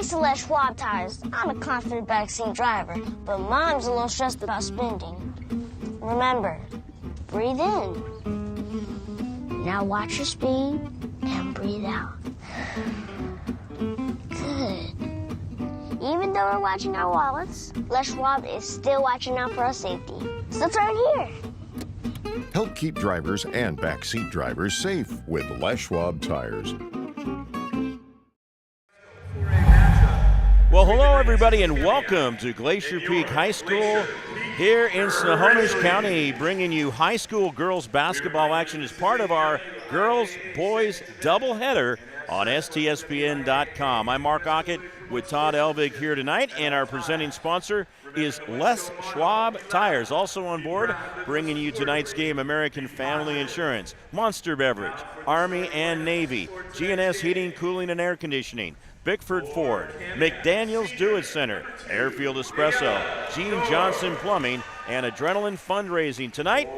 Thanks to Les Schwab tires, I'm a confident backseat driver, but Mom's a little stressed about spending. Remember, breathe in. Now watch your speed and breathe out. Good. Even though we're watching our wallets, Les Schwab is still watching out for our safety. So turn here. Help keep drivers and backseat drivers safe with Les Schwab tires. Well, hello, everybody, and welcome to Glacier Peak High School here in Snohomish County, bringing you high school girls basketball action as part of our girls-boys doubleheader on STSPN.com. I'm Mark Aucutt with Todd Elvig here tonight, and our presenting sponsor is Les Schwab Tires. Also on board, bringing you tonight's game, American Family Insurance, Monster Beverage, Army and Navy, GNS Heating, Cooling, and Air Conditioning, Bickford Ford, McDaniels Do-It Center, Airfield Espresso, Gene Johnson Plumbing, and Adrenaline Fundraising. Tonight,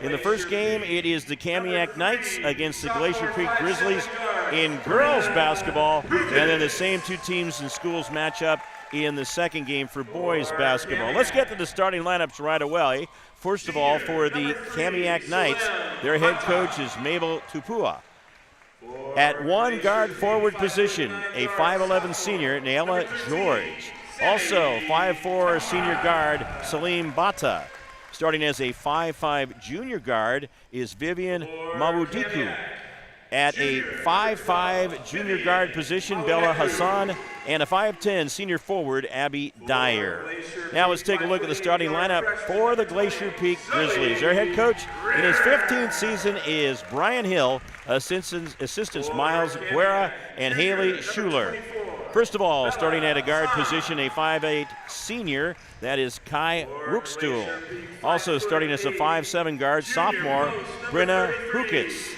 in the first game, it is the Kamiak Knights against the Glacier Peak Grizzlies in girls basketball, and then the same two teams and schools match up in the second game for boys basketball. Let's get to the starting lineups right away. First of all, for the Kamiak Knights, their head coach is Mabel Tupua. At one guard forward position, a 5'11 senior, Naila George. Also, 5'4 senior guard, Salim Bata. Starting as a 5'5 junior guard is Vivian Mawudiku. At a 5'5 junior guard position, Bella Hassan, and a 5'10 senior forward, Abby Dyer. Now let's take a look at the starting lineup for the Glacier Peak Grizzlies. Their head coach in his 15th season is Brian Hill, assistants Miles Guerra and Haley Schuler. First of all, starting at a guard position, a 5'8 senior, that is Kai Rookstuhl. Also starting as a 5'7 guard, sophomore, Brenna Hukitz.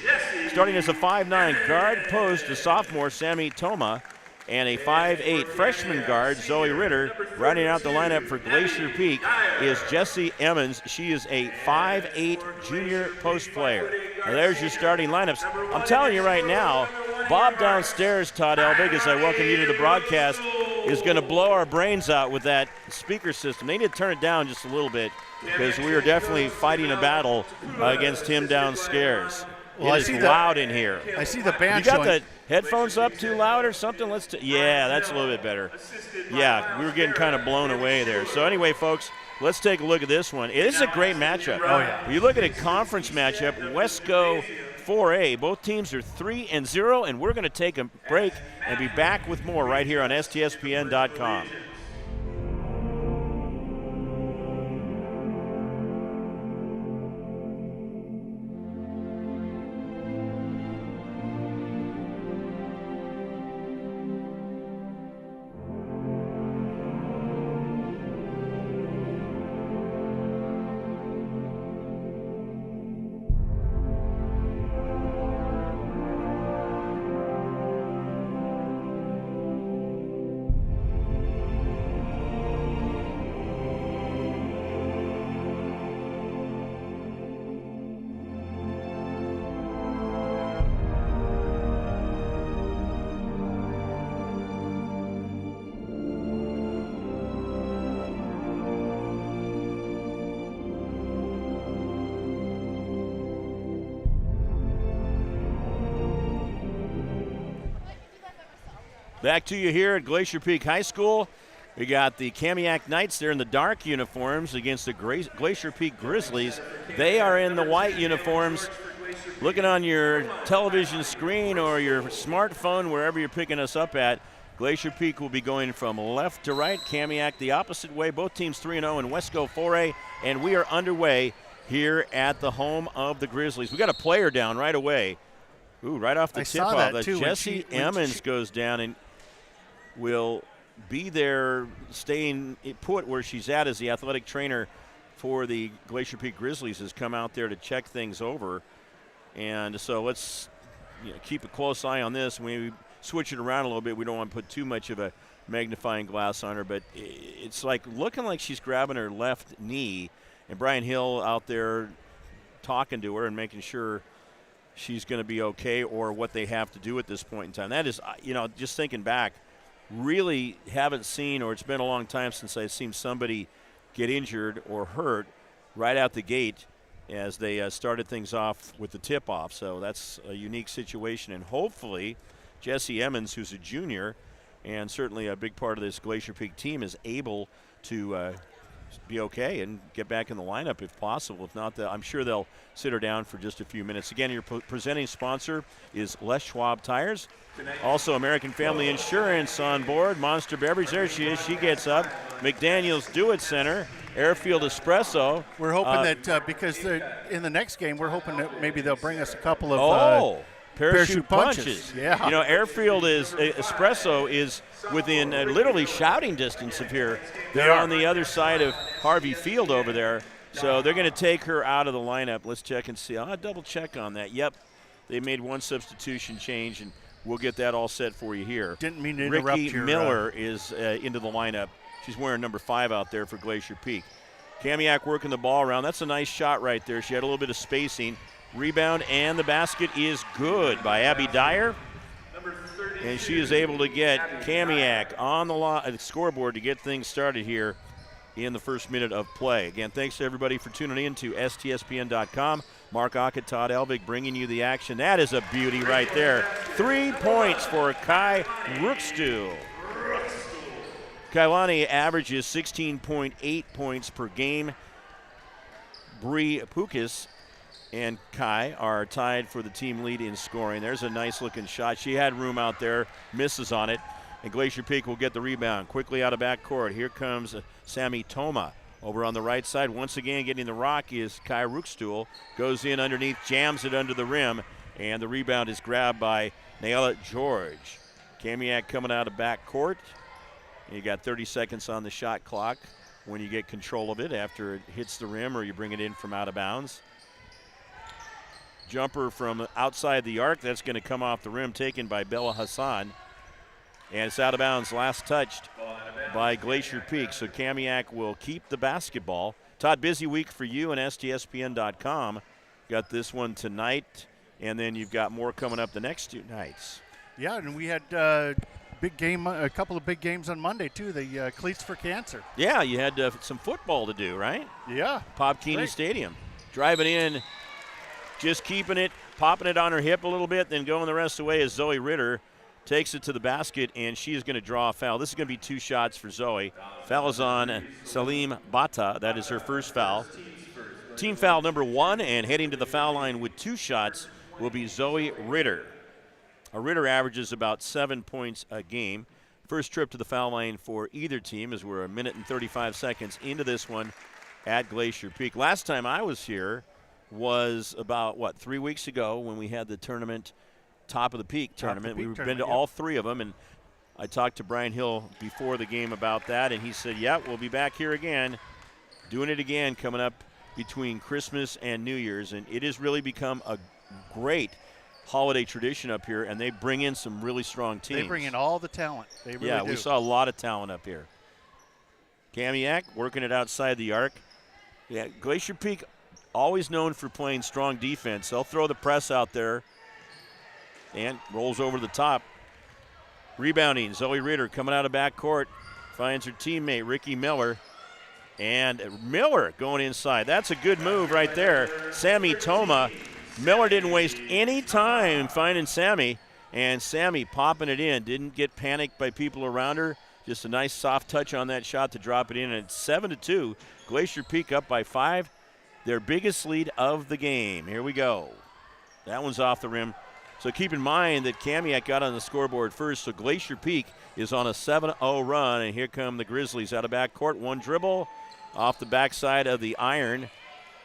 Starting as a 5'9 guard post, the sophomore, Sammy Toma. And a 5'8 freshman guard, Zoe Ritter. Rounding out the lineup for Glacier Peak is Jessie Emmons. She is a 5'8 junior post player. Now there's your starting lineups. I'm telling you right now, Bob downstairs, Todd Elvig, as I welcome you to the broadcast, is going to blow our brains out with that speaker system. They need to turn it down just a little bit because we are definitely fighting a battle against him downstairs. Well, it is loud in here. I see the band. You got the headphones up too loud or something? Yeah, that's a little bit better. Yeah, we were getting kind of blown away there. So anyway, folks, let's take a look at this one. This is a great matchup. Oh, yeah. When you look at a conference matchup, Wesco 4A, both teams are 3-0, and we're going to take a break and be back with more right here on STSPN.com. Back to you here at Glacier Peak High School. We got the Kamiak Knights there in the dark uniforms against the Glacier Peak Grizzlies. They are in the white uniforms. Looking on your television screen or your smartphone, wherever you're picking us up at, Glacier Peak will be going from left to right, Kamiak the opposite way. Both teams 3-0 in Wesco 4A, and we are underway here at the home of the Grizzlies. We got a player down right away. Ooh, right off the tip-off. Jessie Emmons goes down and will be there staying put where she's at as the athletic trainer for the Glacier Peak Grizzlies has come out there to check things over. And so let's keep a close eye on this. When we switch it around a little bit, we don't want to put too much of a magnifying glass on her, but it's like looking like she's grabbing her left knee, and Brian Hill out there talking to her and making sure she's going to be okay or what they have to do at this point in time. That is, just thinking back, really haven't seen, or it's been a long time since I've seen somebody get injured or hurt right out the gate as they started things off with the tip-off. So that's a unique situation, and hopefully Jesse Emmons, who's a junior and certainly a big part of this Glacier Peak team, is able to be okay and get back in the lineup if possible. If not, I'm sure they'll sit her down for just a few minutes. Again, your presenting sponsor is Les Schwab Tires. Also, American Family Insurance on board. Monster Beverage, there she is. She gets up. McDaniel's Do-It Center. Airfield Espresso. We're hoping that because in the next game, we're hoping that maybe they'll bring us a couple of parachute punches. Yeah. You know, Airfield Espresso is within literally shouting distance of here. They're on the other side of Harvey Field over there. So they're going to take her out of the lineup. Let's check and see. I'll double check on that. Yep, they made one substitution change, and we'll get that all set for you here. Didn't mean to interrupt Ricky Miller is into the lineup. She's wearing number 5 out there for Glacier Peak. Kamiak working the ball around. That's a nice shot right there. She had a little bit of spacing. Rebound, and the basket is good by Abby Dyer. And she is able to get Kamiak on the scoreboard to get things started here in the first minute of play. Again, thanks to everybody for tuning in to STSPN.com. Mark Aucutt, Todd Elvig bringing you the action. That is a beauty right there. 3 points for Kai Rookstuhl. Kailani averages 16.8 points per game. Bree Pukis and Kai are tied for the team lead in scoring. There's a nice-looking shot. She had room out there, misses on it, and Glacier Peak will get the rebound. Quickly out of backcourt, here comes Sammy Toma. Over on the right side, once again getting the rock is Kai Rookstuhl. Goes in underneath, jams it under the rim, and the rebound is grabbed by Nayla George. Kamiak coming out of backcourt. You got 30 seconds on the shot clock when you get control of it after it hits the rim or you bring it in from out of bounds. Jumper from outside the arc, that's going to come off the rim, taken by Bella Hassan. And it's out of bounds, last touched by Glacier Peak. So Kamiak will keep the basketball. Todd, busy week for you and STSPN.com. Got this one tonight, and then you've got more coming up the next 2 nights. Yeah, and we had big game, a couple of big games on Monday too. The Cleats for Cancer. Yeah, you had some football to do, right? Yeah. Pop Keeney Stadium. Driving in, just keeping it, popping it on her hip a little bit, then going the rest of the way is Zoe Ritter. Takes it to the basket, and she is going to draw a foul. This is going to be 2 shots for Zoe. Foul is on Salim Bata. That is her first foul. Team foul number 1, and heading to the foul line with 2 shots will be Zoe Ritter. Ritter averages about 7 points a game. First trip to the foul line for either team as we're 1 minute and 35 seconds into this one at Glacier Peak. Last time I was here was about, 3 weeks ago when we had the tournament, Top of the Peak tournament. We've been to all 3 of them, and I talked to Brian Hill before the game about that, and he said, we'll be back here again, doing it again coming up between Christmas and New Year's, and it has really become a great holiday tradition up here, and they bring in some really strong teams. They bring in all the talent. They really do. We saw a lot of talent up here. Kamiak working it outside the arc. Yeah, Glacier Peak always known for playing strong defense. They'll throw the press out there and rolls over the top. Rebounding, Zoe Ritter coming out of backcourt, finds her teammate Ricky Miller, and Miller going inside. That's a good move right there. Sammy Toma. Miller didn't waste any time finding Sammy, and Sammy popping it in. Didn't get panicked by people around her. Just a nice soft touch on that shot to drop it in, and it's 7-2. Glacier Peak up by 5. Their biggest lead of the game. Here we go. That one's off the rim. So keep in mind that Kamiak got on the scoreboard first, so Glacier Peak is on a 7-0 run, and here come the Grizzlies out of backcourt. One dribble off the backside of the iron.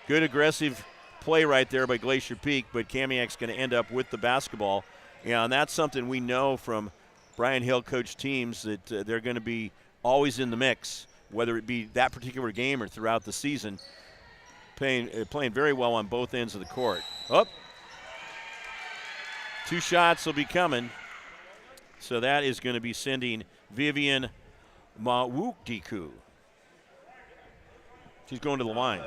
Good aggressive play right there by Glacier Peak, but Kamiak's going to end up with the basketball. And that's something we know from Brian Hill coach teams, that they're going to be always in the mix, whether it be that particular game or throughout the season, playing very well on both ends of the court. 2 shots will be coming. So that is going to be sending Vivian Mawukiku. She's going to the line.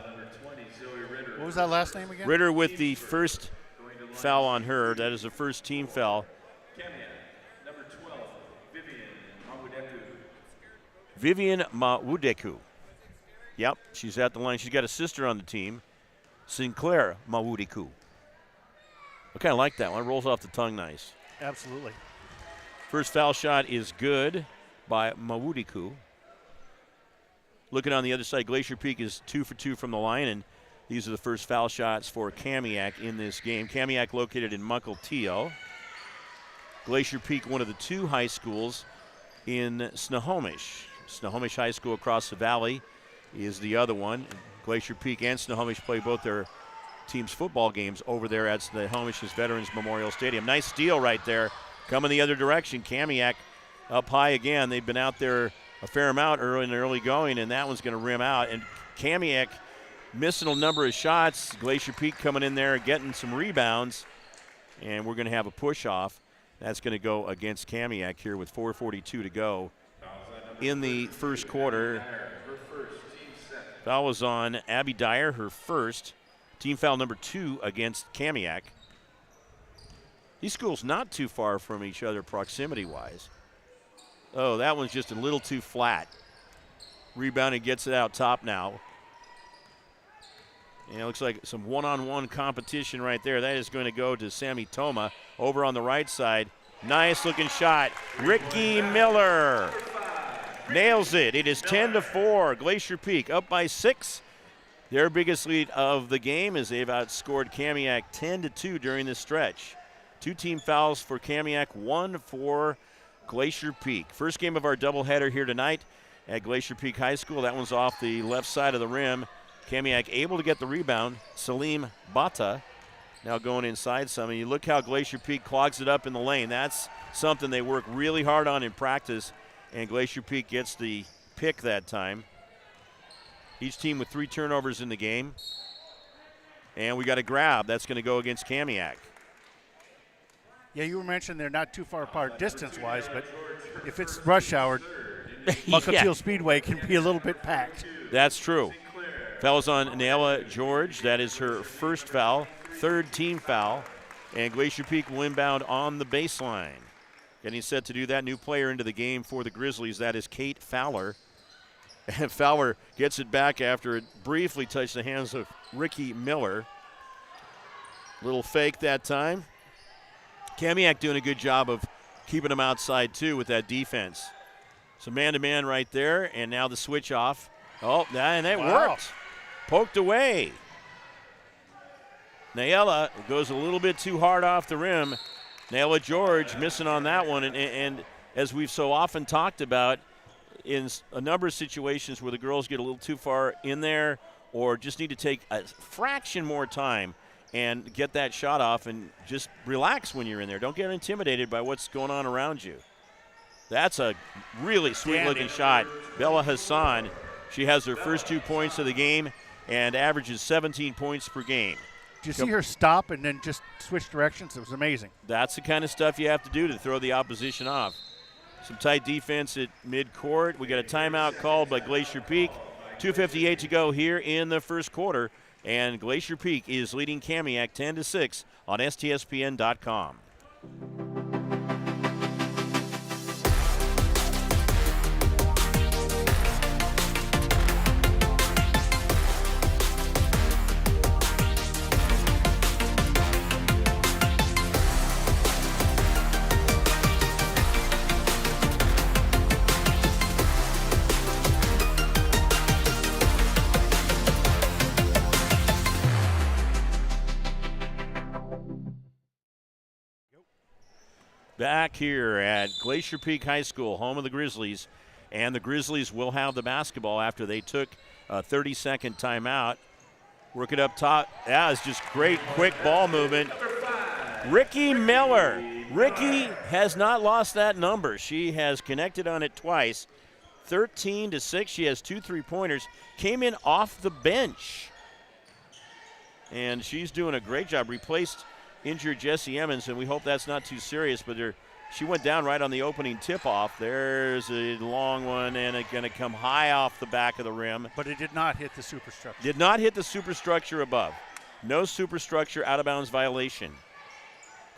What was that last name again? Ritter with the first foul on her. That is the first team foul. Vivian Mawudeku. Yep, she's at the line. She's got a sister on the team, Sinclair Mawudeku. I kind of like that one. It rolls off the tongue nice. Absolutely. First foul shot is good by Mawudeku. Looking on the other side, Glacier Peak is 2 for 2 from the line, and these are the first foul shots for Kamiak in this game. Kamiak located in Mukilteo. Glacier Peak, one of the 2 high schools in Snohomish. Snohomish High School across the valley is the other one. Glacier Peak and Snohomish play both their team's football games over there at Snohomish's Veterans Memorial Stadium. Nice steal right there. Coming the other direction. Kamiak up high again. They've been out there a fair amount early going, and that one's going to rim out. And Kamiak missing a number of shots. Glacier Peak coming in there, getting some rebounds, and we're going to have a push-off. That's going to go against Kamiak here with 4:42 to go in the first quarter. Foul was on Abby Dyer, her first. Team foul number 2 against Kamiak. These schools not too far from each other proximity-wise. Oh, that one's just a little too flat. Rebounding gets it out top now. And it looks like some one-on-one competition right there. That is going to go to Sammy Toma over on the right side. Nice-looking shot. Ricky Miller nails it. It is 10-4. Glacier Peak up by 6. Their biggest lead of the game as they've outscored Kamiak 10-2 during this stretch. 2 team fouls for Kamiak, 1 for Glacier Peak. First game of our doubleheader here tonight at Glacier Peak High School. That one's off the left side of the rim. Kamiak able to get the rebound. Salim Bata now going inside some. And you look how Glacier Peak clogs it up in the lane. That's something they work really hard on in practice. And Glacier Peak gets the pick that time. Each team with 3 turnovers in the game. And we got a grab. That's going to go against Kamiak. Yeah, you were mentioning they're not too far apart distance-wise, but if it's rush hour, Mukilteo Speedway can be a little bit packed. That's true. Foul's on Naela George. That is her first foul, 3rd team foul. And Glacier Peak will inbound on the baseline. Getting set to do that. New player into the game for the Grizzlies. That is Kate Fowler. And Fowler gets it back after it briefly touched the hands of Ricky Miller. Little fake that time. Kamiak doing a good job of keeping them outside, too, with that defense. So man-to-man right there, and now the switch off. Oh, and that worked. Poked away. Naela goes a little bit too hard off the rim. Naela George missing on that one, and as we've so often talked about, in a number of situations where the girls get a little too far in there or just need to take a fraction more time and get that shot off and just relax when you're in there. Don't get intimidated by what's going on around you. That's a really sweet-looking shot. Bella Hassan, she has her first 2 points of the game and averages 17 points per game. Did you see her stop and then just switch directions? It was amazing. That's the kind of stuff you have to do to throw the opposition off. Some tight defense at midcourt. We got a timeout called by Glacier Peak. 2:58 to go here in the first quarter. And Glacier Peak is leading Kamiak 10-6 on STSPN.com. Back here at Glacier Peak High School, home of the Grizzlies. And the Grizzlies will have the basketball after they took a 30-second timeout. Work it up top. Yeah, it's just great, quick ball movement. Ricky Miller. Ricky has not lost that number. She has connected on it twice. 13-6. She has 2 3-pointers. Came in off the bench. And she's doing a great job. Replaced injured Jesse Emmons, and we hope that's not too serious, but she went down right on the opening tip-off. There's a long one, and it's going to come high off the back of the rim. But it did not hit the superstructure. Did not hit the superstructure above. No superstructure out-of-bounds violation.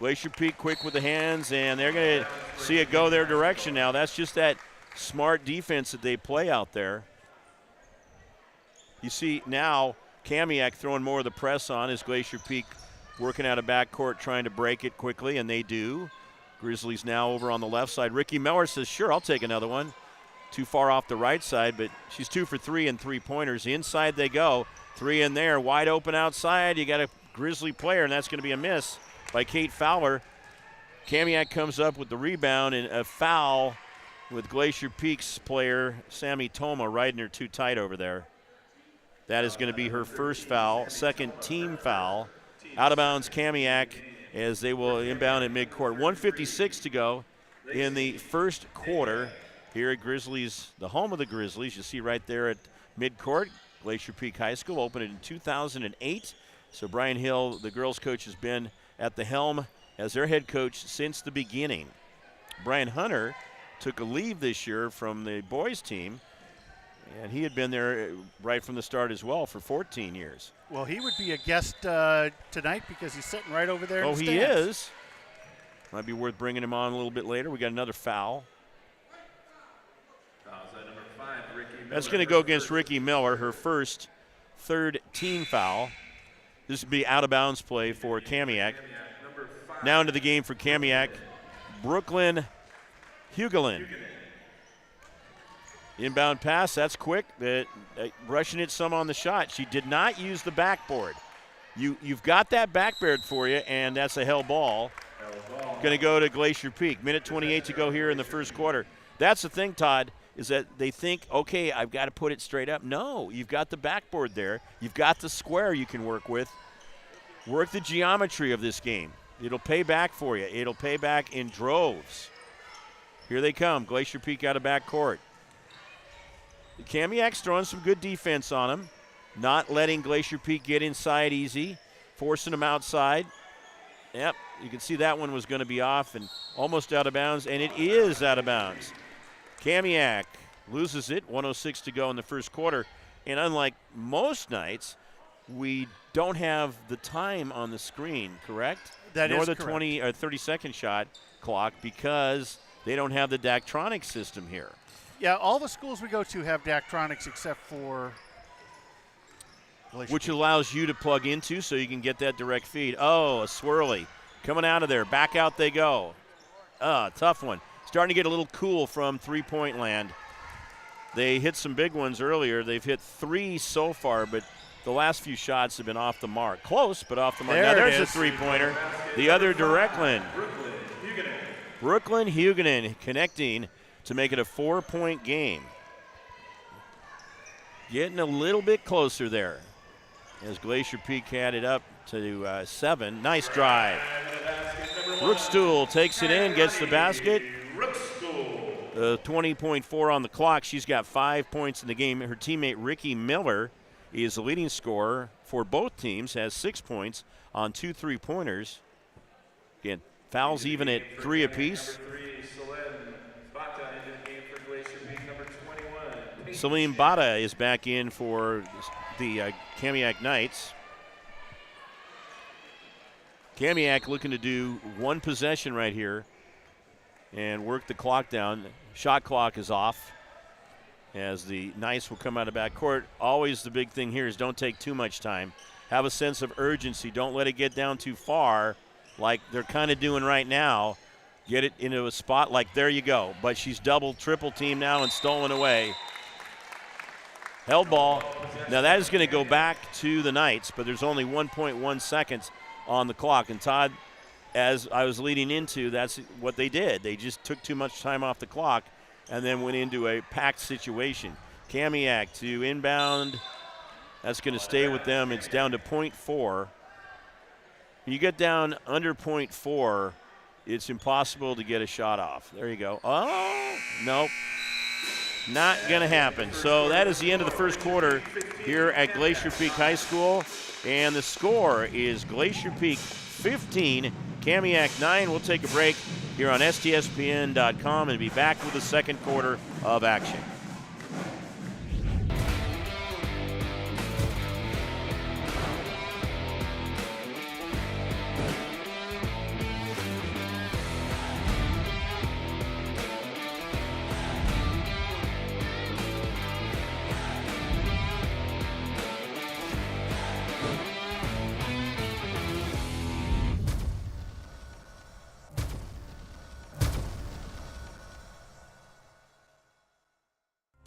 Glacier Peak quick with the hands, and they're going to see it go their direction now. That's just that smart defense that they play out there. You see now Kamiak throwing more of the press on as Glacier Peak working out of backcourt trying to break it quickly, and they do. Grizzlies now over on the left side. Ricky Miller says, sure, I'll take another one. Too far off the right side, but she's 2 for 3 and 3-pointers. Inside they go. 3 in there, wide open outside. You got a Grizzly player, and that's going to be a miss by Kate Fowler. Kamiak comes up with the rebound, and a foul with Glacier Peak's player, Sammy Toma, riding her too tight over there. That is going to be her first foul, second team foul. Out of bounds, Kamiak, as they will inbound at midcourt. 1:56 to go in the first quarter here at Grizzlies, the home of the Grizzlies. You see right there at midcourt, Glacier Peak High School opened in 2008. So Brian Hill, the girls coach, has been at the helm as their head coach since the beginning. Brian Hunter took a leave this year from the boys team, and he had been there right from the start as well for 14 years. Well, he would be a guest tonight because he's sitting right over there. Oh, in the he stands. is. Might be worth bringing him on a little bit later. We got another foul. That's going to go against Ricky Miller, her first third team foul. This would be out of bounds play for Kamiak. Now into the game for Kamiak, Brooklyn Hugelin. Inbound pass, that's quick. Rushing it some on the shot. She did not use the backboard. You've got that backboard for you, and that's a hell ball. Going to go to Glacier Peak. Minute 28 to go here in the first quarter. That's the thing, Todd, is that they think, okay, I've got to put it straight up. No, you've got the backboard there. You've got the square you can work with. Work the geometry of this game. It'll pay back for you. It'll pay back in droves. Here they come. Glacier Peak out of backcourt. Kamiak's throwing some good defense on him. Not letting Glacier Peak get inside easy. Forcing them outside. Yep, you can see that one was going to be off and almost out of bounds, and it is out of bounds. Kamiak loses it, 1:06 to go in the first quarter. And unlike most nights, we don't have the time on the screen, correct? That Nor is the correct. 20 or 30-second shot clock because they don't have the Daktronics system here. Yeah, all the schools we go to have Daktronics except for Glacier Which Peak. allows you to plug into so you can get that direct feed. Oh, a swirly. Coming out of there. Back out they go. Tough one. Starting to get a little cool from three-point land. They hit some big ones earlier. They've hit 3 so far, but the last few shots have been off the mark. Close, but off the mark. Now There it there's a is. three-pointer. The other directly. Brooklyn Huguenin connecting to make it a 4-point game. Getting a little bit closer there as Glacier Peak had it up to 7. Nice drive. Rookstool takes it in, gets the basket. 20.4 on the clock. She's got 5 points in the game. Her teammate Ricky Miller is the leading scorer for both teams, has 6 points on 2 3-pointers. Again, fouls even at 3 apiece. Salim Bata is back in for the Kamiak Knights. Kamiak looking to do one possession right here and work the clock down. Shot clock is off as the Knights will come out of backcourt. Always the big thing here is don't take too much time. Have a sense of urgency. Don't let it get down too far like they're kind of doing right now. Get it into a spot like there you go. But she's double, triple team now and stolen away. Held ball. Now that is going to go back to the Knights, but there's only 1.1 seconds on the clock. And Todd, as I was leading into, that's what they did. They just took too much time off the clock and then went into a packed situation. Kamiak to inbound. That's going to stay with them. It's down to 0.4. When you get down under 0.4, it's impossible to get a shot off. There you go. Oh, nope. Not going to happen. So that is the end of the first quarter here at Glacier Peak High School. And the score is Glacier Peak 15, Kamiak 9. We'll take a break here on STSPN.com and be back with the second quarter of action.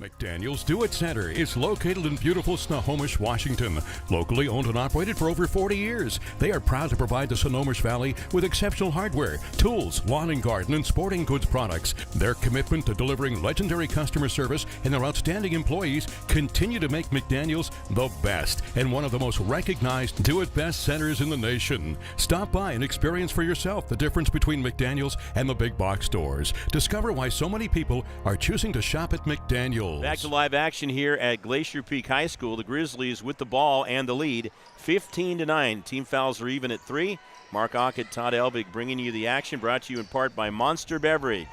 McDaniel's Do It Center is located in beautiful Snohomish, Washington. Locally owned and operated for over 40 years, they are proud to provide the Snohomish Valley with exceptional hardware, tools, lawn and garden, and sporting goods products. Their commitment to delivering legendary customer service and their outstanding employees continue to make McDaniel's the best and one of the most recognized do-it-best centers in the nation. Stop by and experience for yourself the difference between McDaniel's and the big box stores. Discover why so many people are choosing to shop at McDaniel's. Back to live action here at Glacier Peak High School. The Grizzlies with the ball and the lead, 15-9. Team fouls are even at 3. Mark Aucutt, Todd Elvig bringing you the action, brought to you in part by Monster Beverage.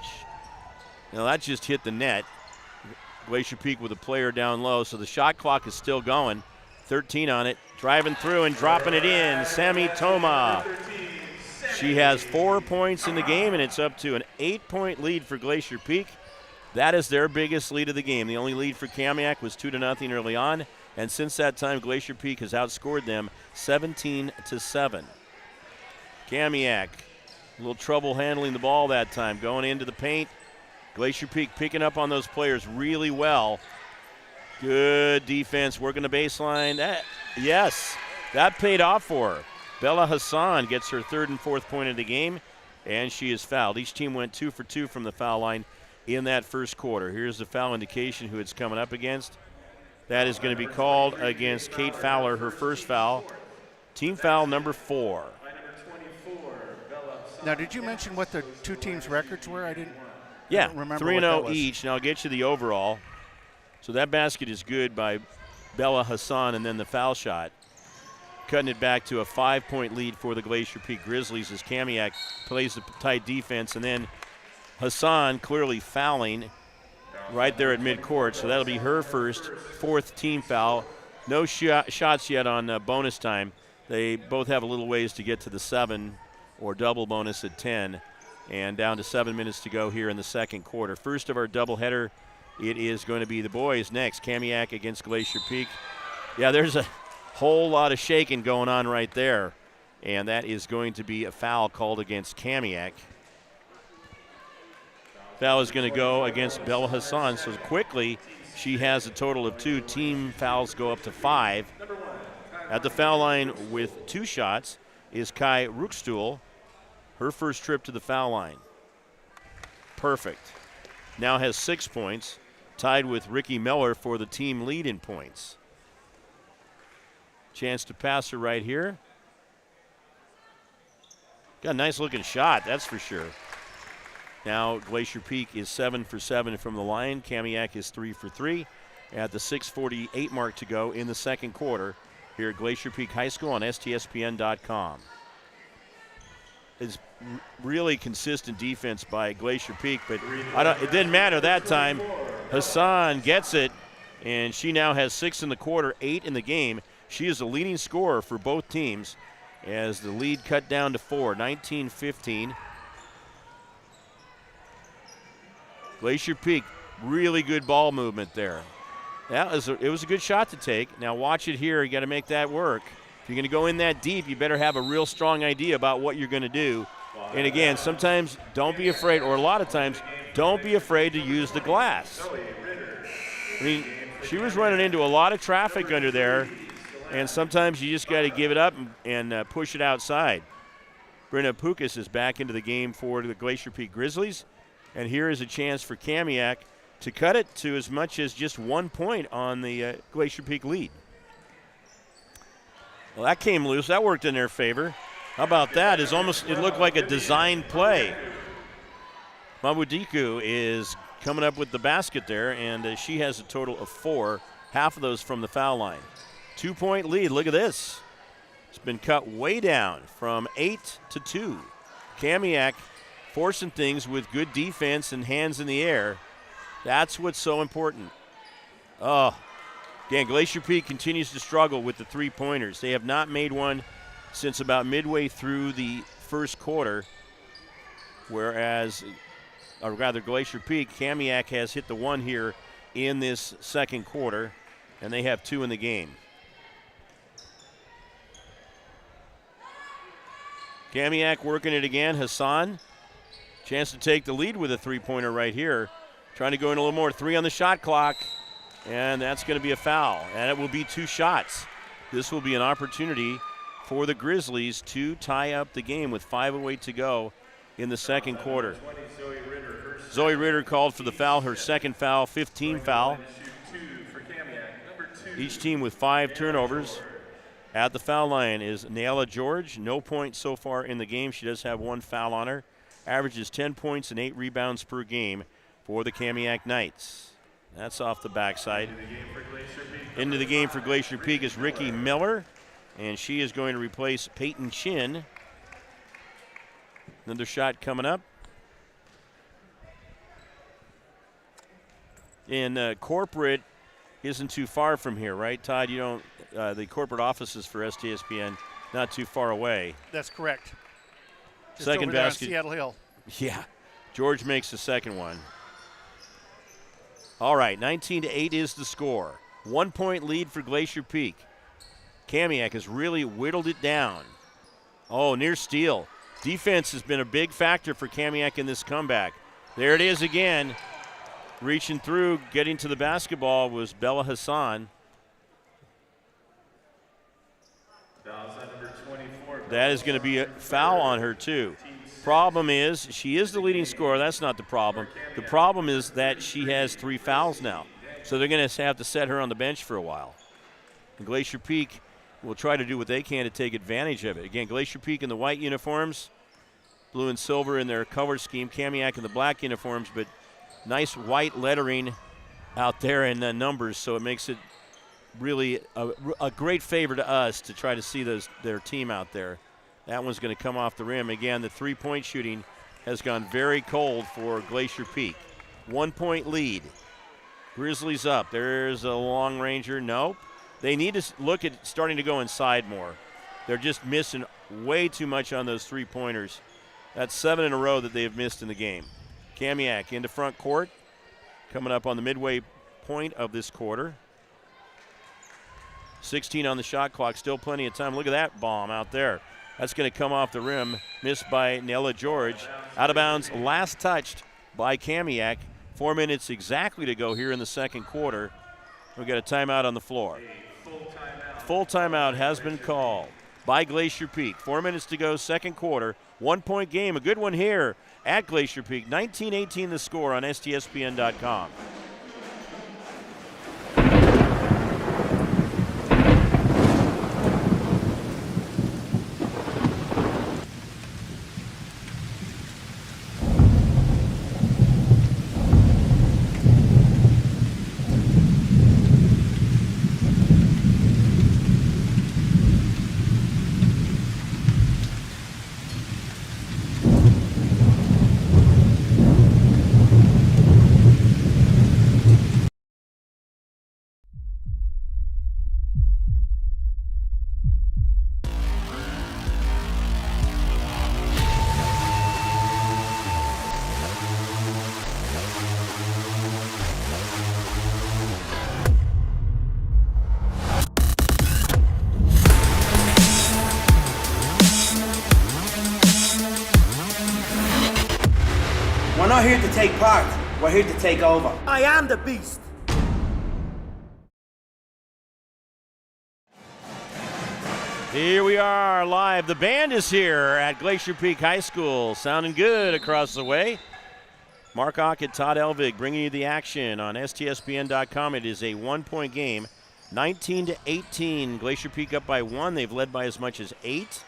Now that just hit the net. Glacier Peak with a player down low, so the shot clock is still going. 13 on it, driving through and dropping it in. Sammy Toma. She has 4 points in the game, and it's up to an 8-point lead for Glacier Peak. That is their biggest lead of the game. The only lead for Kamiak was 2-0 early on, and since that time, Glacier Peak has outscored them 17-7. Kamiak, a little trouble handling the ball that time, going into the paint. Glacier Peak picking up on those players really well. Good defense, working the baseline. Yes, that paid off for her. Bella Hassan gets her 3rd and 4th point of the game, and she is fouled. Each team went 2 for 2 from the foul line in that first quarter. Here's the foul indication who it's coming up against. That is going to be called against Kate Fowler, her first foul. Team foul number 4. Now, did you mention what the two teams' records were? I don't remember. 3-0 each. Now I'll get you the overall. So that basket is good by Bella Hassan, and then the foul shot. Cutting it back to a 5-point lead for the Glacier Peak Grizzlies as Kamiak plays the tight defense, and then Hassan clearly fouling right there at midcourt, so that'll be her first, 4th team foul. No shots yet on bonus time. They both have a little ways to get to the 7 or double bonus at 10, and down to 7 minutes to go here in the second quarter. First of our doubleheader, it is going to be the boys next. Kamiak against Glacier Peak. Yeah, there's a whole lot of shaking going on right there, and that is going to be a foul called against Kamiak. Foul is going to go against Bella Hassan, so quickly she has a total of 2. Team fouls go up to 5. At the foul line with 2 shots is Kai Ruckstuhl, her first trip to the foul line. Perfect. Now has 6 points, tied with Ricky Miller for the team lead in points. Chance to pass her right here. Got a nice looking shot, that's for sure. Now Glacier Peak is 7 for 7 from the line. Kamiak is 3 for 3 at the 6:48 mark to go in the second quarter here at Glacier Peak High School on STSPN.com. It's really consistent defense by Glacier Peak, but it didn't matter that time. Hassan gets it, and she now has 6 in the quarter, 8 in the game. She is the leading scorer for both teams as the lead cut down to 4, 19-15. Glacier Peak, really good ball movement there. It was a good shot to take. Now watch it here. You got to make that work. If you're going to go in that deep, you better have a real strong idea about what you're going to do. And again, sometimes don't be afraid, or a lot of times, don't be afraid to use the glass. I mean, she was running into a lot of traffic under there, and sometimes you just got to give it up and push it outside. Brenda Pukas is back into the game for the Glacier Peak Grizzlies. And here is a chance for Kamiak to cut it to as much as just 1 point on the Glacier Peak lead. Well, that came loose. That worked in their favor. How about that? It looked like a design play. Mabudiku is coming up with the basket there, and she has a total of 4, half of those from the foul line. 2-point lead. Look at this. It's been cut way down from 8 to 2. Kamiak forcing things with good defense and hands in the air. That's what's so important. Again, Glacier Peak continues to struggle with the 3-pointers. They have not made one since about midway through the first quarter, Glacier Peak, Kamiak has hit the 1 here in this second quarter, and they have 2 in the game. Kamiak working it again. Hassan, chance to take the lead with a 3-pointer right here. Trying to go in a little more. 3 on the shot clock, and that's going to be a foul. And it will be 2 shots. This will be an opportunity for the Grizzlies to tie up the game with 5:08 to go in the second quarter. Zoe Ritter called for the foul, her second foul, 15 foul. Each team with 5 turnovers. At the foul line is Nayla George. No points so far in the game. She does have 1 foul on her. Averages 10 points and 8 rebounds per game for the Kamiak Knights. That's off the backside. Into the game for Glacier Peak is Ricky Miller, and she is going to replace Peyton Chin. Another shot coming up. And corporate isn't too far from here, right, Todd? You don't. The corporate offices for STSPN not too far away. That's correct. Just second over there basket. on Seattle Hill. Yeah, George makes the second one. All right, 19-8 is the score. 1-point lead for Glacier Peak. Kamiak has really whittled it down. Oh, near steal. Defense has been a big factor for Kamiak in this comeback. There it is again. Reaching through, getting to the basketball was Bella Hassan. That is going to be a foul on her, too. Problem is, she is the leading scorer. That's not the problem. The problem is that she has 3 fouls now. So they're going to have to set her on the bench for a while. And Glacier Peak will try to do what they can to take advantage of it. Again, Glacier Peak in the white uniforms, blue and silver in their color scheme, Kamiak in the black uniforms, but nice white lettering out there in the numbers, so it makes it really a great favor to us to try to see their team out there. That one's going to come off the rim. Again, the 3-point shooting has gone very cold for Glacier Peak. 1-point lead. Grizzlies up. There's a long ranger. Nope. They need to look at starting to go inside more. They're just missing way too much on those 3-pointers. That's 7 in a row that they have missed in the game. Kamiak into front court, coming up on the midway point of this quarter. 16 on the shot clock, still plenty of time. Look at that bomb out there. That's going to come off the rim, missed by Nella George. Out of bounds, last touched by Kamiak. 4 minutes exactly to go here in the second quarter. We've got a timeout on the floor. Full timeout has been called by Glacier Peak. 4 minutes to go, second quarter. 1-point game, a good one here at Glacier Peak. 19-18 the score on STSPN.com. We're not here to take part. We're here to take over. I am the beast. Here we are live. The band is here at Glacier Peak High School, sounding good across the way. Mark Aucutt, Todd Elvig bringing you the action on STSPN.com. It is a 1-point game, 19-18. Glacier Peak up by 1. They've led by as much as 8.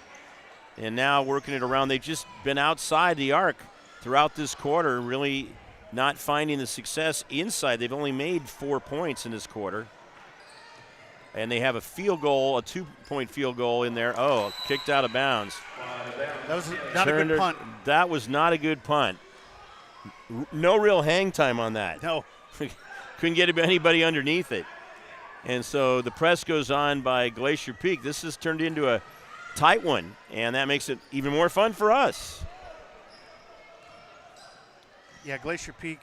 And now working it around. They've just been outside the arc throughout this quarter, really not finding the success inside. They've only made 4 points in this quarter. And they have a field goal, a 2-point field goal in there. Oh, kicked out of bounds. That was not a good punt. That was not a good punt. No real hang time on that. No. Couldn't get anybody underneath it. And so the press goes on by Glacier Peak. This has turned into a tight one, and that makes it even more fun for us. Yeah, Glacier Peak,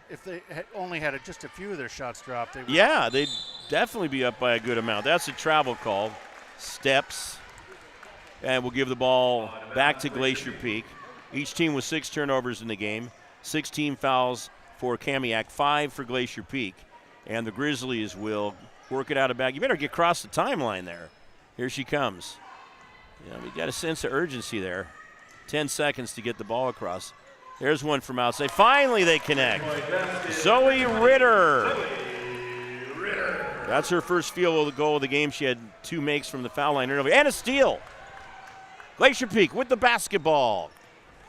if they had only had just a few of their shots dropped, they would. Yeah, they'd definitely be up by a good amount. That's a travel call. Steps. And we'll give the ball back to Glacier Peak. Each team with 6 turnovers in the game. 16 fouls for Kamiak, 5 for Glacier Peak. And the Grizzlies will work it out of back. You better get across the timeline there. Here she comes. We got a sense of urgency there. 10 seconds to get the ball across. There's one from outside. Finally they connect. Zoe Ritter. That's her first field goal of the game. She had 2 makes from the foul line earlier. And a steal. Glacier Peak with the basketball.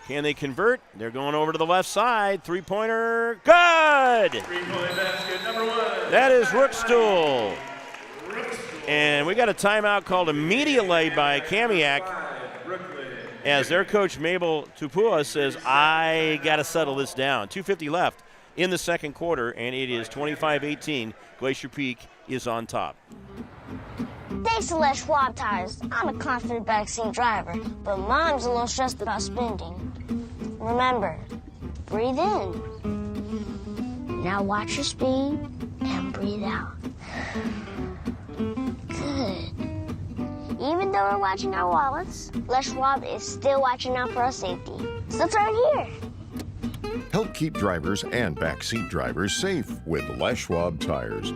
Can they convert? They're going over to the left side. 3-pointer. Good! 3-point basket, number 1. That is Rookstool. And we got a timeout called immediately by Kamiak, as their coach Mabel Tupua says, I got to settle this down. 2:50 left in the second quarter, and it is 25-18. Glacier Peak is on top. Thanks to Les Schwab tires, I'm a confident backseat driver, but Mom's a little stressed about spending. Remember, breathe in. Now watch your speed and breathe out. Good. Even though we're watching our wallets, Les Schwab is still watching out for our safety. So turn here. Help keep drivers and backseat drivers safe with Les Schwab tires.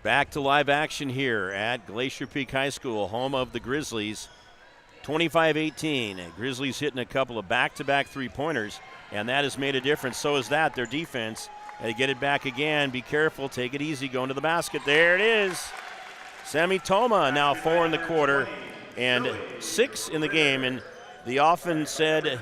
Back to live action here at Glacier Peak High School, home of the Grizzlies. 25-18. Grizzlies hitting a couple of back-to-back three-pointers, and that has made a difference. So is that, their defense. They get it back again. Be careful. Take it easy. Going to the basket. There it is. Sammy Toma now 4 in the quarter and 6 in the game. And the often said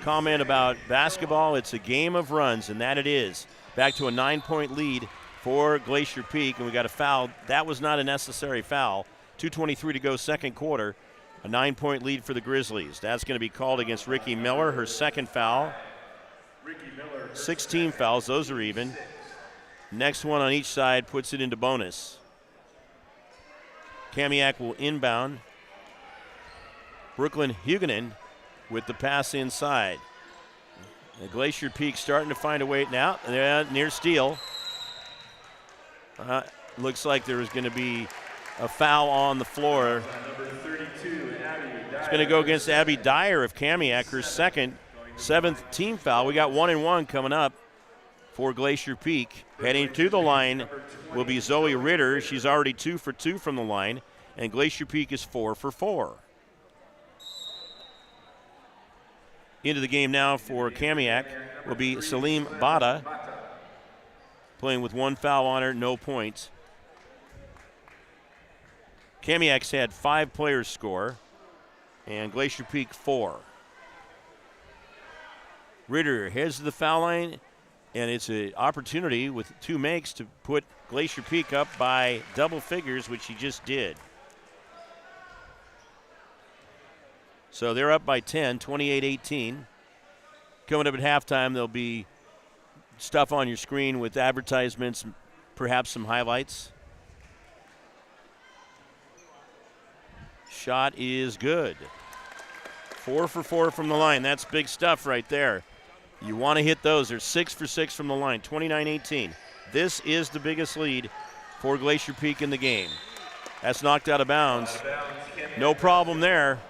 comment about basketball, it's a game of runs, and that it is. Back to a 9-point lead for Glacier Peak, and we got a foul. That was not a necessary foul. 2:23 to go, second quarter. A 9-point lead for the Grizzlies. That's going to be called against Ricky Miller, her second foul. 16 fouls, those are even. Next one on each side puts it into bonus. Kamiak will inbound. Brooklyn Huguenin with the pass inside. The Glacier Peak starting to find a way now. Near steal. Looks like there is going to be a foul on the floor. It's going to go against Abby Dyer of Kamiak, her second, 7th team foul. We got 1-and-1 coming up for Glacier Peak. Heading to the line will be Zoe Ritter. She's already 2 for 2 from the line, and Glacier Peak is 4 for 4. Into the game now for Kamiak will be Salim Bada, playing with 1 foul on her, no points. Kamiak's had 5 players score, and Glacier Peak 4. Ritter heads to the foul line, and it's an opportunity with 2 makes to put Glacier Peak up by double figures, which he just did. So they're up by 10, 28-18. Coming up at halftime, there'll be stuff on your screen with advertisements, perhaps some highlights. Shot is good. 4 for 4 from the line. That's big stuff right there. You want to hit those. They're 6 for 6 from the line, 29-18. This is the biggest lead for Glacier Peak in the game. That's knocked out of bounds. No problem there.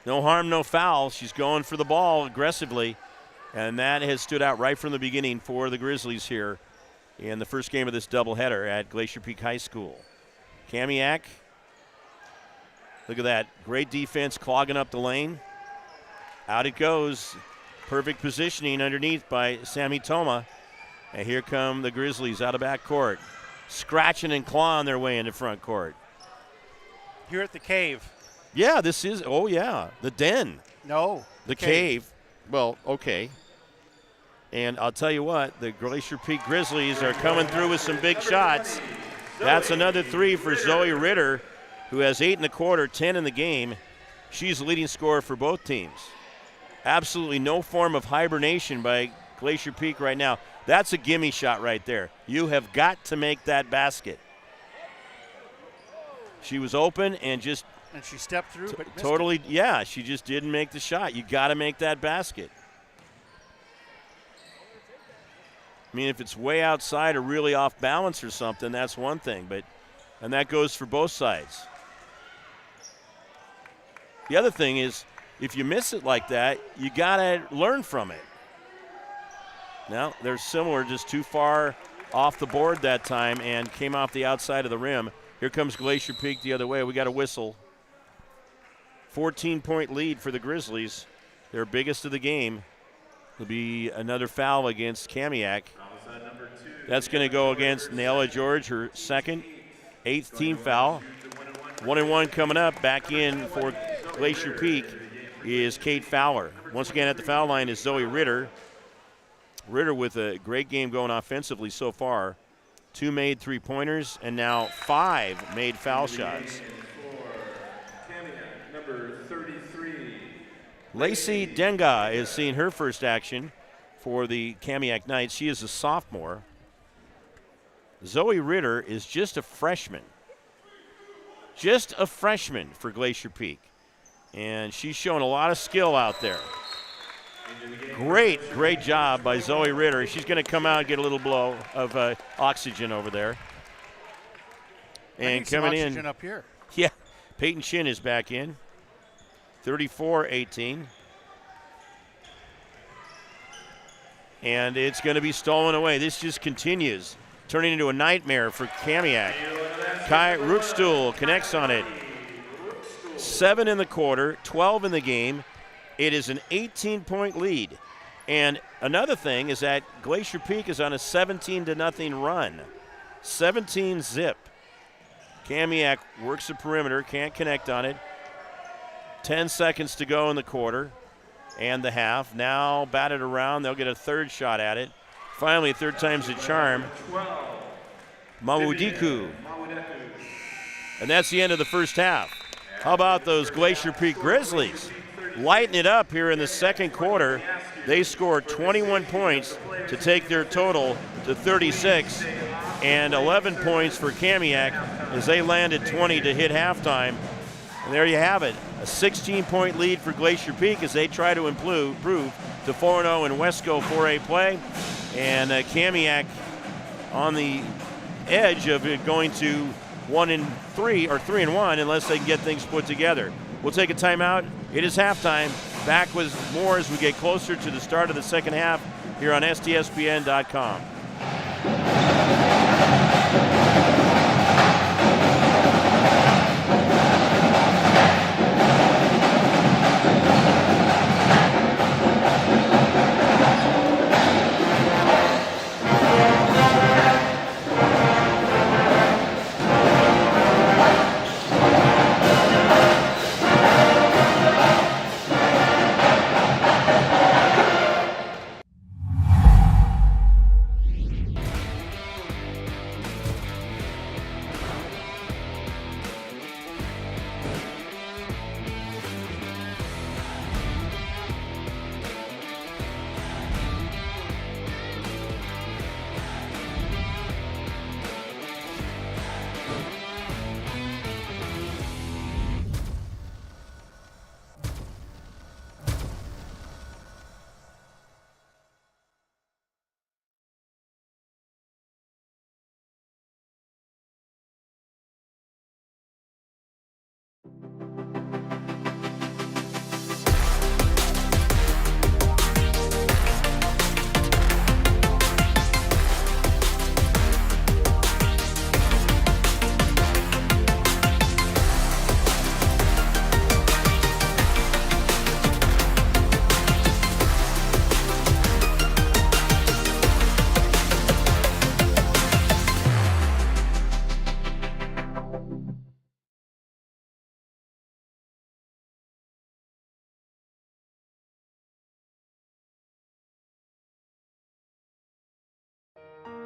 No harm, no foul. She's going for the ball aggressively, and that has stood out right from the beginning for the Grizzlies here in the first game of this doubleheader at Glacier Peak High School. Kamiak, look at that. Great defense clogging up the lane. Out it goes. Perfect positioning underneath by Sammy Toma. And here come the Grizzlies out of backcourt, scratching and clawing their way into front court. Here at the cave. Yeah, this is, oh yeah, the den. No. The cave. Well, okay. And I'll tell you what, the Glacier Peak Grizzlies are coming through with some big shots. That's another 3 for Zoe Ritter, who has 8 in the quarter, 10 in the game. She's the leading scorer for both teams. Absolutely no form of hibernation by Glacier Peak right now. That's a gimme shot right there. You have got to make that basket. She was open and just and she stepped through, but missed totally, it. Yeah, she just didn't make the shot. You got to make that basket. I mean, if it's way outside or really off balance or something, that's one thing, and that goes for both sides. The other thing is, if you miss it like that, you got to learn from it. Now, they're similar, just too far off the board that time and came off the outside of the rim. Here comes Glacier Peak the other way. We got a whistle. 14-point lead for the Grizzlies, their biggest of the game. Will be another foul against Kamiak. That's going to go against Nayla George, her second, 8th team foul. 1-and-1 coming up. Back in for Glacier Peak is Kate Fowler. Once again at the foul line is Zoe Ritter. Ritter with a great game going offensively so far. 2 made three-pointers and now 5 made foul shots. Number 33. Lacey Denga is seeing her first action for the Kamiak Knights. She is a sophomore. Zoe Ritter is just a freshman. Just a freshman for Glacier Peak. And she's showing a lot of skill out there. Great job by Zoe Ritter. She's going to come out and get a little blow of oxygen over there. And coming in up here. Yeah, Peyton Chin is back in. 34-18. And it's going to be stolen away. This just continues, turning into a nightmare for Kamiak. Kai Rootstool connects on it. 7 in the quarter, 12 in the game. It is an 18-point lead. And another thing is that Glacier Peak is on a 17-0 run. 17 zip. Kamiak works the perimeter, can't connect on it. 10 seconds to go in the quarter and the half. Now batted around, they'll get a third shot at it. Finally, third time's a charm. Mawudiku. And that's the end of the first half. How about those Glacier Peak Grizzlies? Lighten it up here in the second quarter. They scored 21 points to take their total to 36, and 11 points for Kamiak as they landed 20 to hit halftime. And there you have it, a 16-point lead for Glacier Peak as they try to improve to 4-0 in Wesco 4A play. And Kamiak on the edge of it going to 1-3 or 3-1 unless they can get things put together. We'll take a timeout. It is halftime. Back with more as we get closer to the start of the second half here on STSPN.com.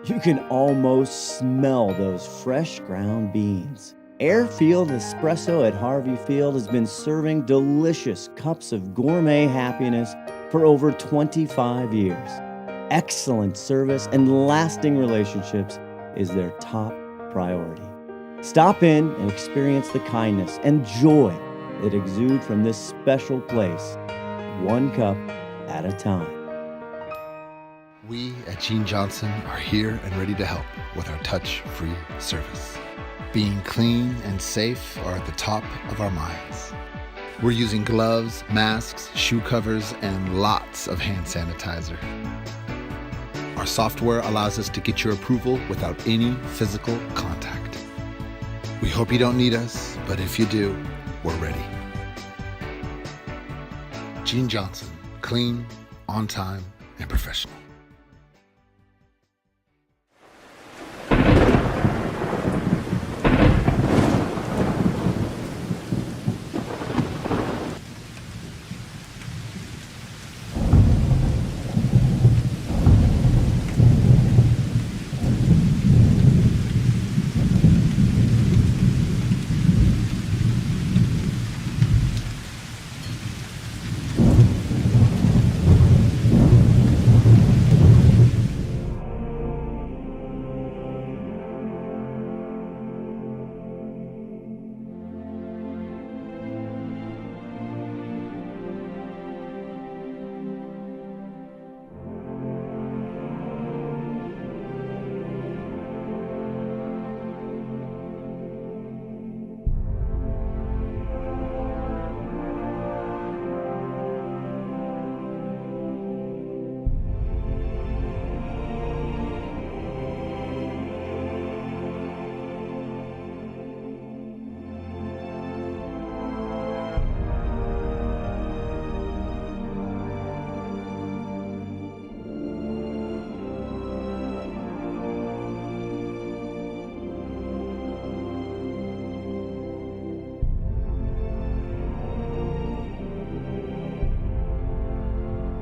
You can almost smell those fresh ground beans. Airfield Espresso at Harvey Field has been serving delicious cups of gourmet happiness for over 25 years. Excellent service and lasting relationships is their top priority. Stop in and experience the kindness and joy that exude from this special place, one cup at a time. We at Gene Johnson are here and ready to help with our touch-free service. Being clean and safe are at the top of our minds. We're using gloves, masks, shoe covers, and lots of hand sanitizer. Our software allows us to get your approval without any physical contact. We hope you don't need us, but if you do, we're ready. Gene Johnson, clean, on time, and professional.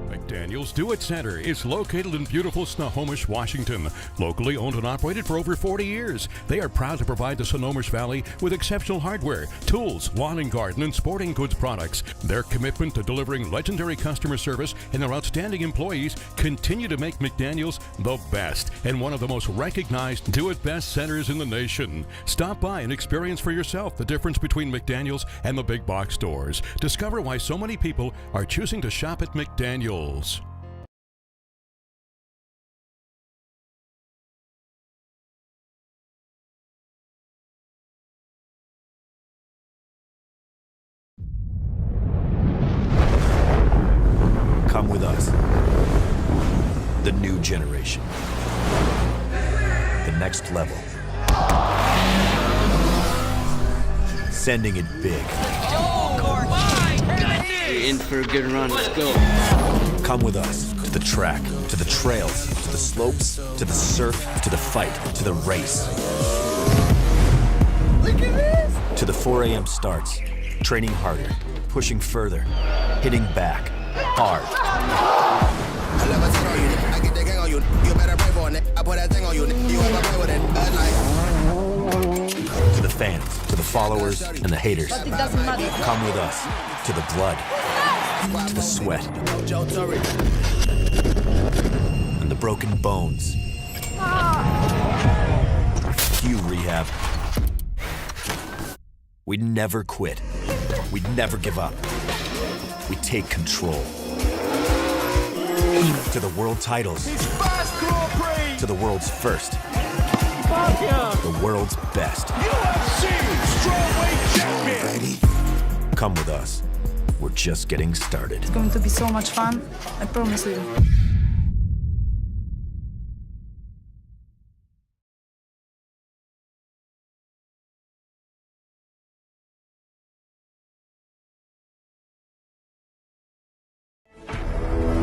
McDaniel's Do It Center is located in beautiful Snohomish, Washington. Locally owned and operated for over 40 years, they are proud to provide the Snohomish Valley with exceptional hardware, tools, lawn and garden, and sporting goods products. Their commitment to delivering legendary customer service and their outstanding employees continue to make McDaniel's the best and one of the most recognized Do It Best centers in the nation. Stop by and experience for yourself the difference between McDaniel's and the big box stores. Discover why so many people are choosing to shop at McDaniel's. Come with us. The new generation. The next level. Sending it big. You're in for a good run. Let's go. Come with us to the track, to the trails, to the slopes, to the surf, to the fight, to the race. Look at this! To the 4 a.m. starts. Training harder, pushing further, hitting back. Hard. To the fans, to the followers, and the haters. Come with us to the blood, to the sweat, and the broken bones. You rehab. We never quit. We never give up. We take control. To the world titles. To the world's first. The world's best. UFC strawweight champion. Come with us. We're just getting started. It's going to be so much fun. I promise you.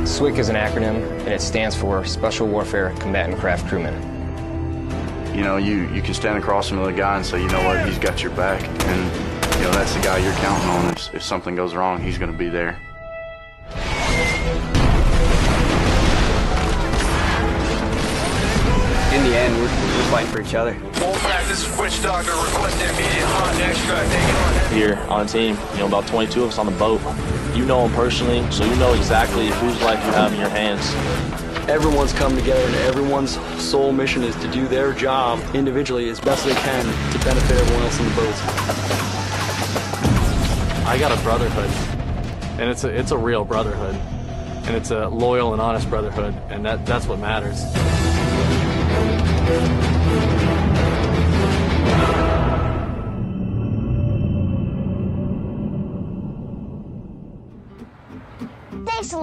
SWCC is an acronym, and it stands for Special Warfare Combatant Craft Crewman. You know, you can stand across from the guy and say, you know what, he's got your back, and you know that's the guy you're counting on. If something goes wrong, he's going to be there. In the end, we're fighting for each other. Here on team, about 22 of us on the boat. You know them personally, so you know exactly whose life you have in your hands. Everyone's come together, and everyone's sole mission is to do their job individually as best they can to benefit everyone else in the boat. I got a brotherhood, and it's a real brotherhood, and it's a loyal and honest brotherhood, and that's what matters.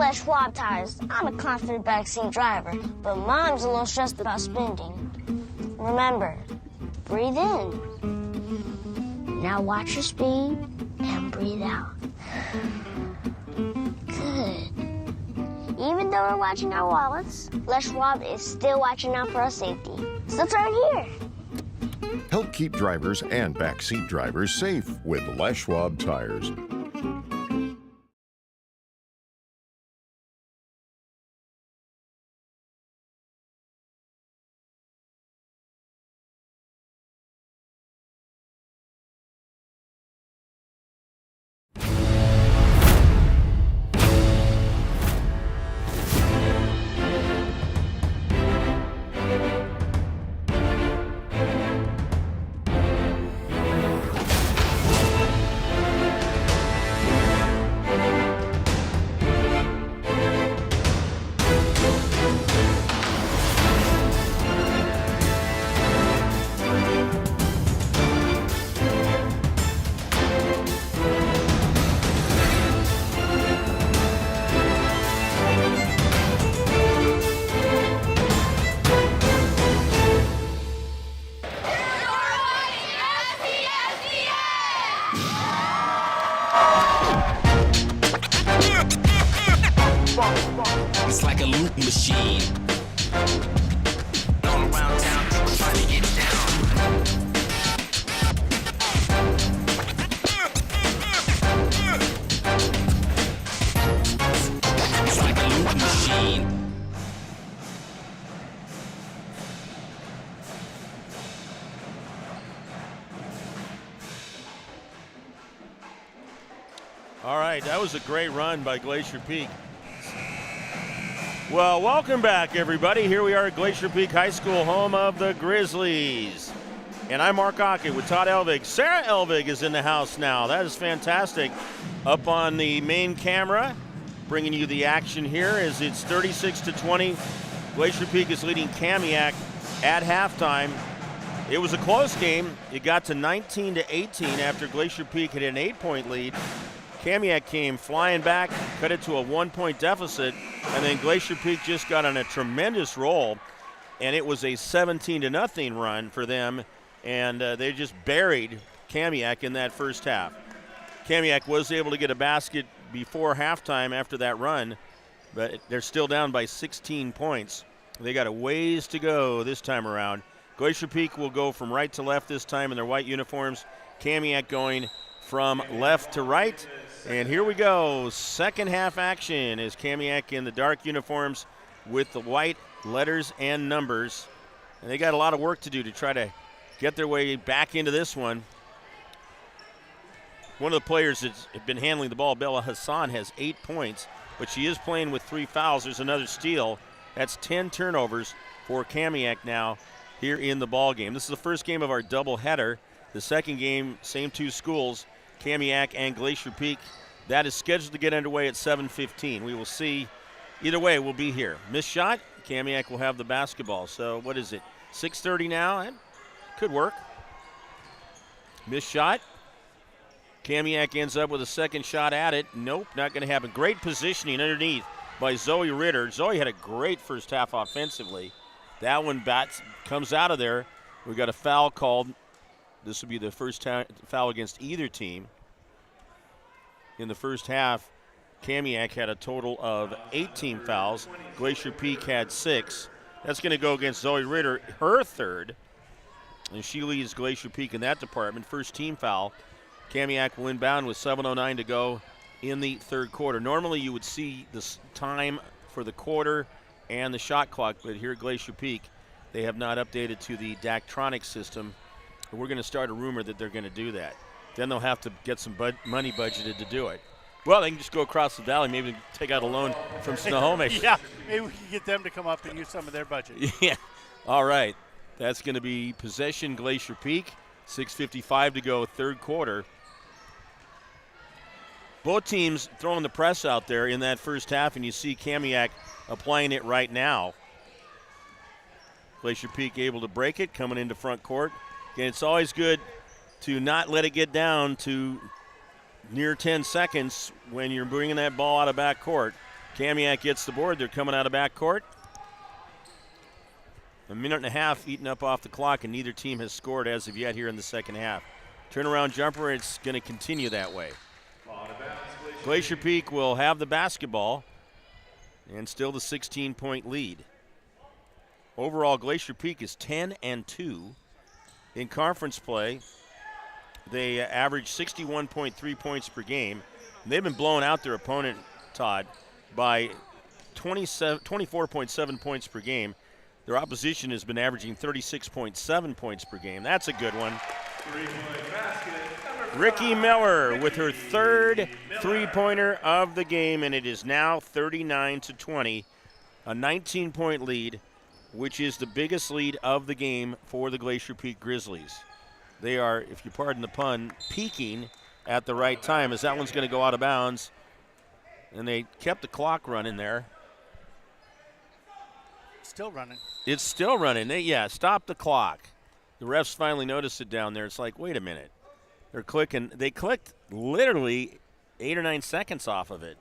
Les Schwab tires. I'm a confident backseat driver, but Mom's a little stressed about spending. Remember, breathe in. Now watch your speed and breathe out. Good. Even though we're watching our wallets, Les Schwab is still watching out for our safety. So turn here. Help keep drivers and backseat drivers safe with Les Schwab tires. It's like a loot machine. All around town, people trying to get down. It's like a loot machine. All right, that was a great run by Glacier Peak. Well, welcome back, everybody. Here we are at Glacier Peak High School, home of the Grizzlies. And I'm Mark Aucutt with Todd Elvig. Sarah Elvig is in the house now. That is fantastic. Up on the main camera, bringing you the action here as it's 36-20. Glacier Peak is leading Kamiak at halftime. It was a close game. It got to 19-18 after Glacier Peak had an 8-point lead. Kamiak came flying back, cut it to a 1-point deficit, and then Glacier Peak just got on a tremendous roll, and it was a 17-0 run for them, and they just buried Kamiak in that first half. Kamiak was able to get a basket before halftime after that run, but they're still down by 16 points. They got a ways to go this time around. Glacier Peak will go from right to left this time in their white uniforms. Kamiak going from left to right. And here we go, second half action is Kamiak in the dark uniforms with the white letters and numbers. And they got a lot of work to do to try to get their way back into this one. One of the players that's been handling the ball, Bella Hassan, has 8 points, but she is playing with 3 fouls. There's another steal. That's 10 turnovers for Kamiak now here in the ball game. This is the first game of our doubleheader. The second game, same two schools, Kamiak and Glacier Peak. That is scheduled to get underway at 7:15. We will see. Either way, we'll be here. Missed shot, Kamiak will have the basketball. So what is it, 6:30 now? That could work. Missed shot. Kamiak ends up with a second shot at it. Nope, not going to happen. Great positioning underneath by Zoe Ritter. Zoe had a great first half offensively. That one comes out of there. We got a foul called. This will be the first foul against either team. In the first half, Kamiak had a total of 18 fouls. Glacier Peak had 6. That's going to go against Zoe Ritter, her third. And she leads Glacier Peak in that department. First team foul. Kamiak will inbound with 7:09 to go in the third quarter. Normally you would see the time for the quarter and the shot clock, but here at Glacier Peak, they have not updated to the Daktronics system. We're going to start a rumor that they're going to do that. Then they'll have to get some money budgeted to do it. Well, they can just go across the valley, maybe take out a loan from Snohomish. Yeah, maybe we can get them to come up and use some of their budget. Yeah. All right. That's going to be possession Glacier Peak. 6:55 to go, third quarter. Both teams throwing the press out there in that first half, and you see Kamiak applying it right now. Glacier Peak able to break it, coming into front court. Again, it's always good to not let it get down to near 10 seconds when you're bringing that ball out of back court. Kamiak gets the board. They're coming out of backcourt. A minute and a half eaten up off the clock, and neither team has scored as of yet here in the second half. Turnaround jumper, it's going to continue that way. Glacier Peak will have the basketball, and still the 16-point lead. Overall, Glacier Peak is 10-2. In conference play, they average 61.3 points per game. They've been blowing out their opponent, Todd, by 24.7 points per game. Their opposition has been averaging 36.7 points per game. That's a good one. Ricky Miller with her third three-pointer of the game, and it is now 39-20, a 19-point lead, which is the biggest lead of the game for the Glacier Peak Grizzlies. They are, if you pardon the pun, peaking at the right time, as that one's going to go out of bounds, and they kept the clock running there. Still running. It's still running. Stop the clock. The refs finally noticed it down there. It's like, wait a minute. They're clicking. They clicked literally 8 or 9 seconds off of it.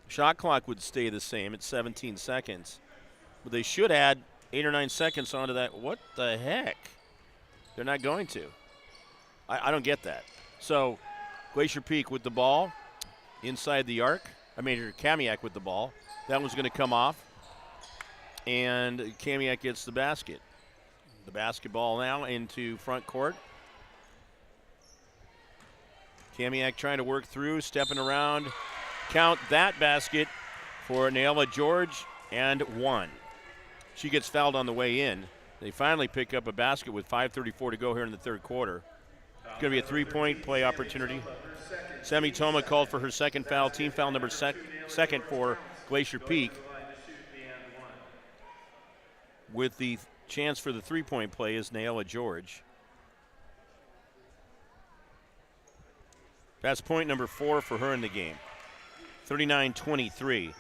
Shot clock would stay the same at 17 seconds. But they should add 8 or 9 seconds onto that. What the heck? They're not going to. I don't get that. So Glacier Peak with the ball inside the arc. Kamiak with the ball. That one's going to come off. And Kamiak gets the basket. The basketball now into front court. Kamiak trying to work through, stepping around. Count that basket for Naela George, and 1. She gets fouled on the way in. They finally pick up a basket with 5:34 to go here in the third quarter. It's going to be a three-point play opportunity. Semi Toma called for her second foul, team foul number second for Glacier Peak. With the chance for the three-point play is Naela George. That's point number 4 for her in the game. 39-23.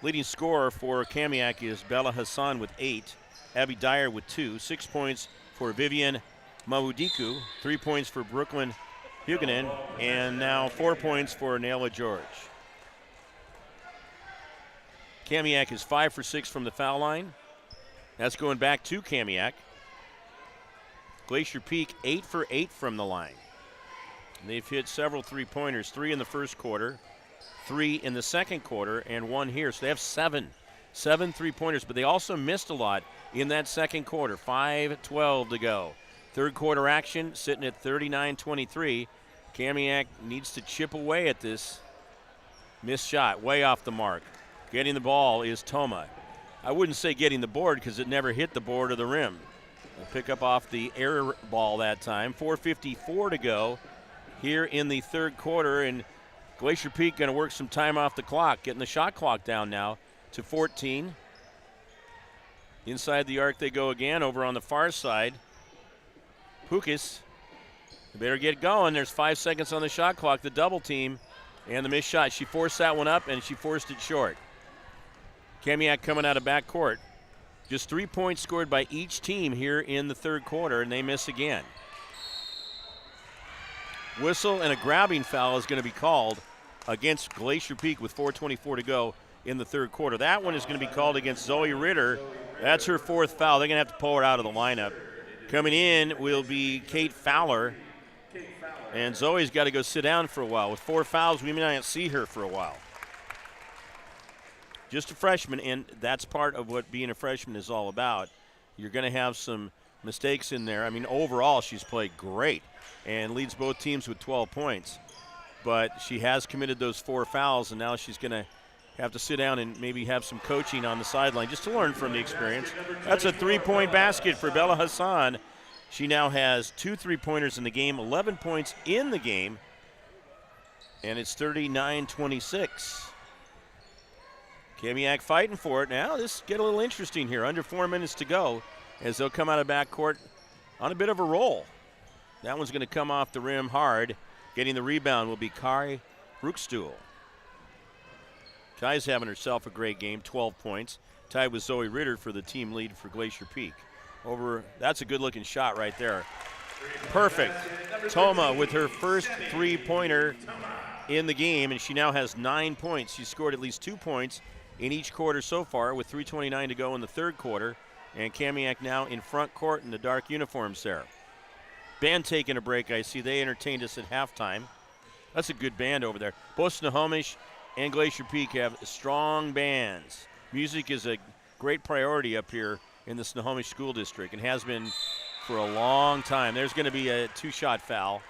Leading scorer for Kamiak is Bella Hassan with 8. Abby Dyer with 2. 6 points for Vivian Mawudiku. 3 points for Brooklyn Huguenin. And now 4 points for Naela George. Kamiak is 5 for 6 from the foul line. That's going back to Kamiak. Glacier Peak 8 for 8 from the line. And they've hit several three-pointers, 3 in the first quarter, 3 in the second quarter, and 1 here. So they have 7 three-pointers, but they also missed a lot in that second quarter. 5:12 to go. Third quarter action sitting at 39-23. Kamiak needs to chip away at this missed shot, way off the mark. Getting the ball is Toma. I wouldn't say getting the board because it never hit the board or the rim. They'll pick up off the air ball that time. 4:54 to go here in the third quarter, and Glacier Peak going to work some time off the clock, getting the shot clock down now to 14. Inside the arc they go again over on the far side. Pukas, they better get going. There's 5 seconds on the shot clock, the double team, and the missed shot. She forced that one up, and she forced it short. Kamiak coming out of backcourt. Just 3 points scored by each team here in the third quarter, and they miss again. Whistle and a grabbing foul is going to be called against Glacier Peak with 4:24 to go in the third quarter. That one is going to be called against Zoe Ritter. That's her 4th foul. They're going to have to pull her out of the lineup. Coming in will be Kate Fowler. And Zoe's got to go sit down for a while. With 4 fouls, we may not see her for a while. Just a freshman, and that's part of what being a freshman is all about. You're going to have some mistakes in there. Overall, she's played great and leads both teams with 12 points. But she has committed those 4 fouls, and now she's going to have to sit down and maybe have some coaching on the sideline just to learn from the experience. That's a 3-point basket for Bella Hassan. She now has 2 3-pointers in the game, 11 points in the game, and it's 39-26. Kamiak fighting for it. Now this get a little interesting here. Under 4 minutes to go as they'll come out of backcourt on a bit of a roll. That one's going to come off the rim hard. Getting the rebound will be Kai Brookstuhl. Kai's having herself a great game, 12 points. Tied with Zoe Ritter for the team lead for Glacier Peak. That's a good-looking shot right there. Perfect. Toma with her first 3-pointer in the game, and she now has 9 points. She scored at least 2 points in each quarter so far with 3:29 to go in the third quarter. And Kamiak now in front court in the dark uniforms there. Band taking a break, I see. They entertained us at halftime. That's a good band over there. Both Snohomish and Glacier Peak have strong bands. Music is a great priority up here in the Snohomish School District and has been for a long time. There's going to be a 2-shot foul.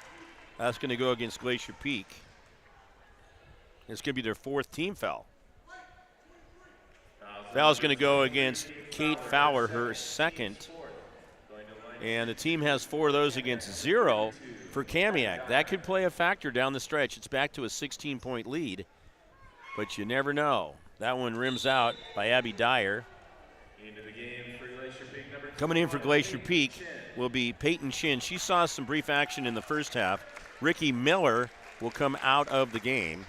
That's going to go against Glacier Peak. It's going to be their 4th team foul. Foul is going to go against Kate Fowler, her 2nd. And the team has 4 of those against 0 for Kamiak. That could play a factor down the stretch. It's back to a 16-point lead, but you never know. That one rims out by Abby Dyer. Coming in for Glacier Peak will be Peyton Chin. She saw some brief action in the first half. Ricky Miller will come out of the game.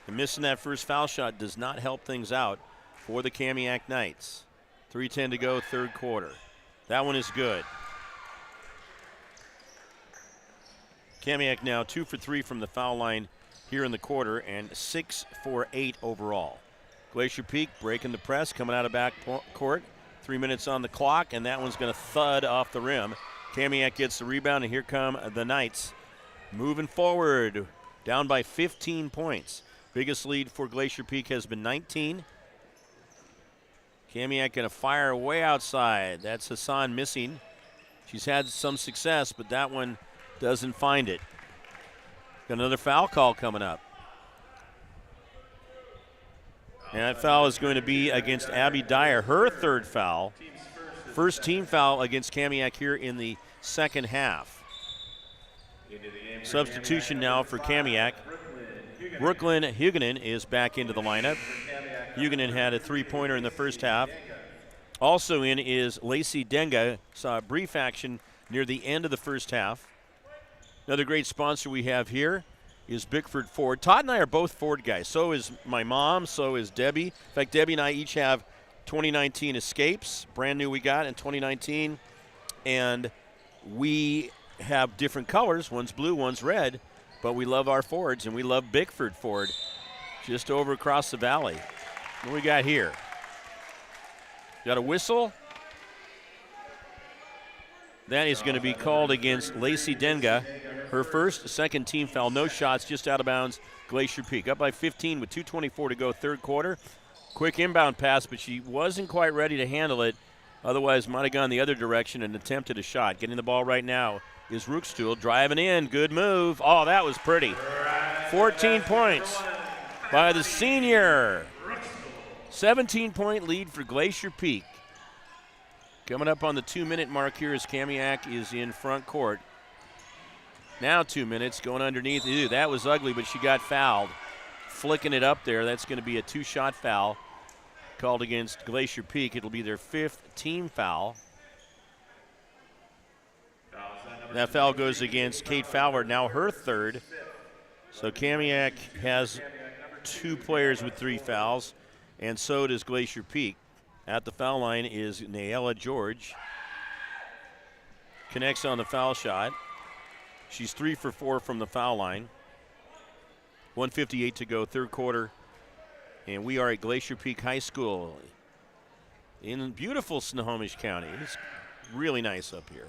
And missing that first foul shot does not help things out for the Kamiak Knights. 3:10 to go, third quarter. That one is good. Kamiak now 2 for 3 from the foul line here in the quarter and 6 for 8 overall. Glacier Peak breaking the press, coming out of back court. 3 minutes on the clock, and that one's going to thud off the rim. Kamiak gets the rebound, and here come the Knights. Moving forward, down by 15 points. Biggest lead for Glacier Peak has been 19. Kamiak going to fire way outside. That's Hassan missing. She's had some success, but that one doesn't find it. Got another foul call coming up. And that foul is going to be against Abby Dyer, her 3rd foul. First team foul against Kamiak here in the second half. Substitution now for Kamiak. Brooklyn Huguenin is back into the lineup. Huguenin had a 3-pointer in the first half. Also in is Lacey Denga. Saw a brief action near the end of the first half. Another great sponsor we have here is Bickford Ford. Todd and I are both Ford guys. So is my mom, so is Debbie. In fact, Debbie and I each have 2019 Escapes, brand new we got in 2019. And we have different colors. One's blue, one's red. But we love our Fords, and we love Bickford Ford just over across the valley. What do we got here? Got a whistle. That is going to be called against Lacey Denga. Her first, second team foul, no shots, just out of bounds. Glacier Peak up by 15 with 2:24 to go, third quarter. Quick inbound pass, but she wasn't quite ready to handle it. Otherwise, might have gone the other direction and attempted a shot. Getting the ball right now is Rookstool driving in. Good move. Oh, that was pretty. 14 points by the senior. 17-point lead for Glacier Peak. Coming up on the 2-minute mark here as Kamiak is in front court. Now 2 minutes going underneath. Ew, that was ugly, but she got fouled. Flicking it up there. That's going to be a 2-shot foul called against Glacier Peak. It'll be their 5th team foul. That foul goes against Kate Fowler, now her 3rd. So Kamiak has 2 players with 3 fouls, and so does Glacier Peak. At the foul line is Nayela George. Connects on the foul shot. She's 3 for 4 from the foul line. 1:58 to go, third quarter. And we are at Glacier Peak High School in beautiful Snohomish County. It's really nice up here.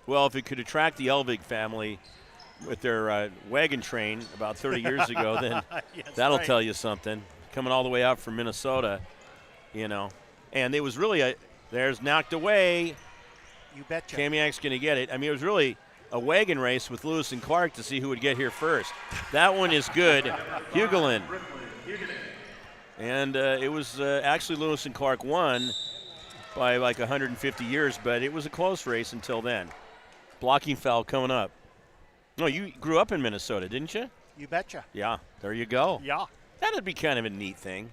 Well, if it could attract the Elvig family with their wagon train about 30 years ago, then Yes, that'll right. tell you something. Coming all the way out from Minnesota, you know. And it was really there's knocked away. You betcha. Kamiak's going to get it. I mean, it was really a wagon race with Lewis and Clark to see who would get here first. That one is good. Hugelin. And it was actually Lewis and Clark won by like 150 years, but it was a close race until then. Blocking foul coming up. No, you grew up in Minnesota, didn't you? You betcha. Yeah, there you go. Yeah. That'd be kind of a neat thing.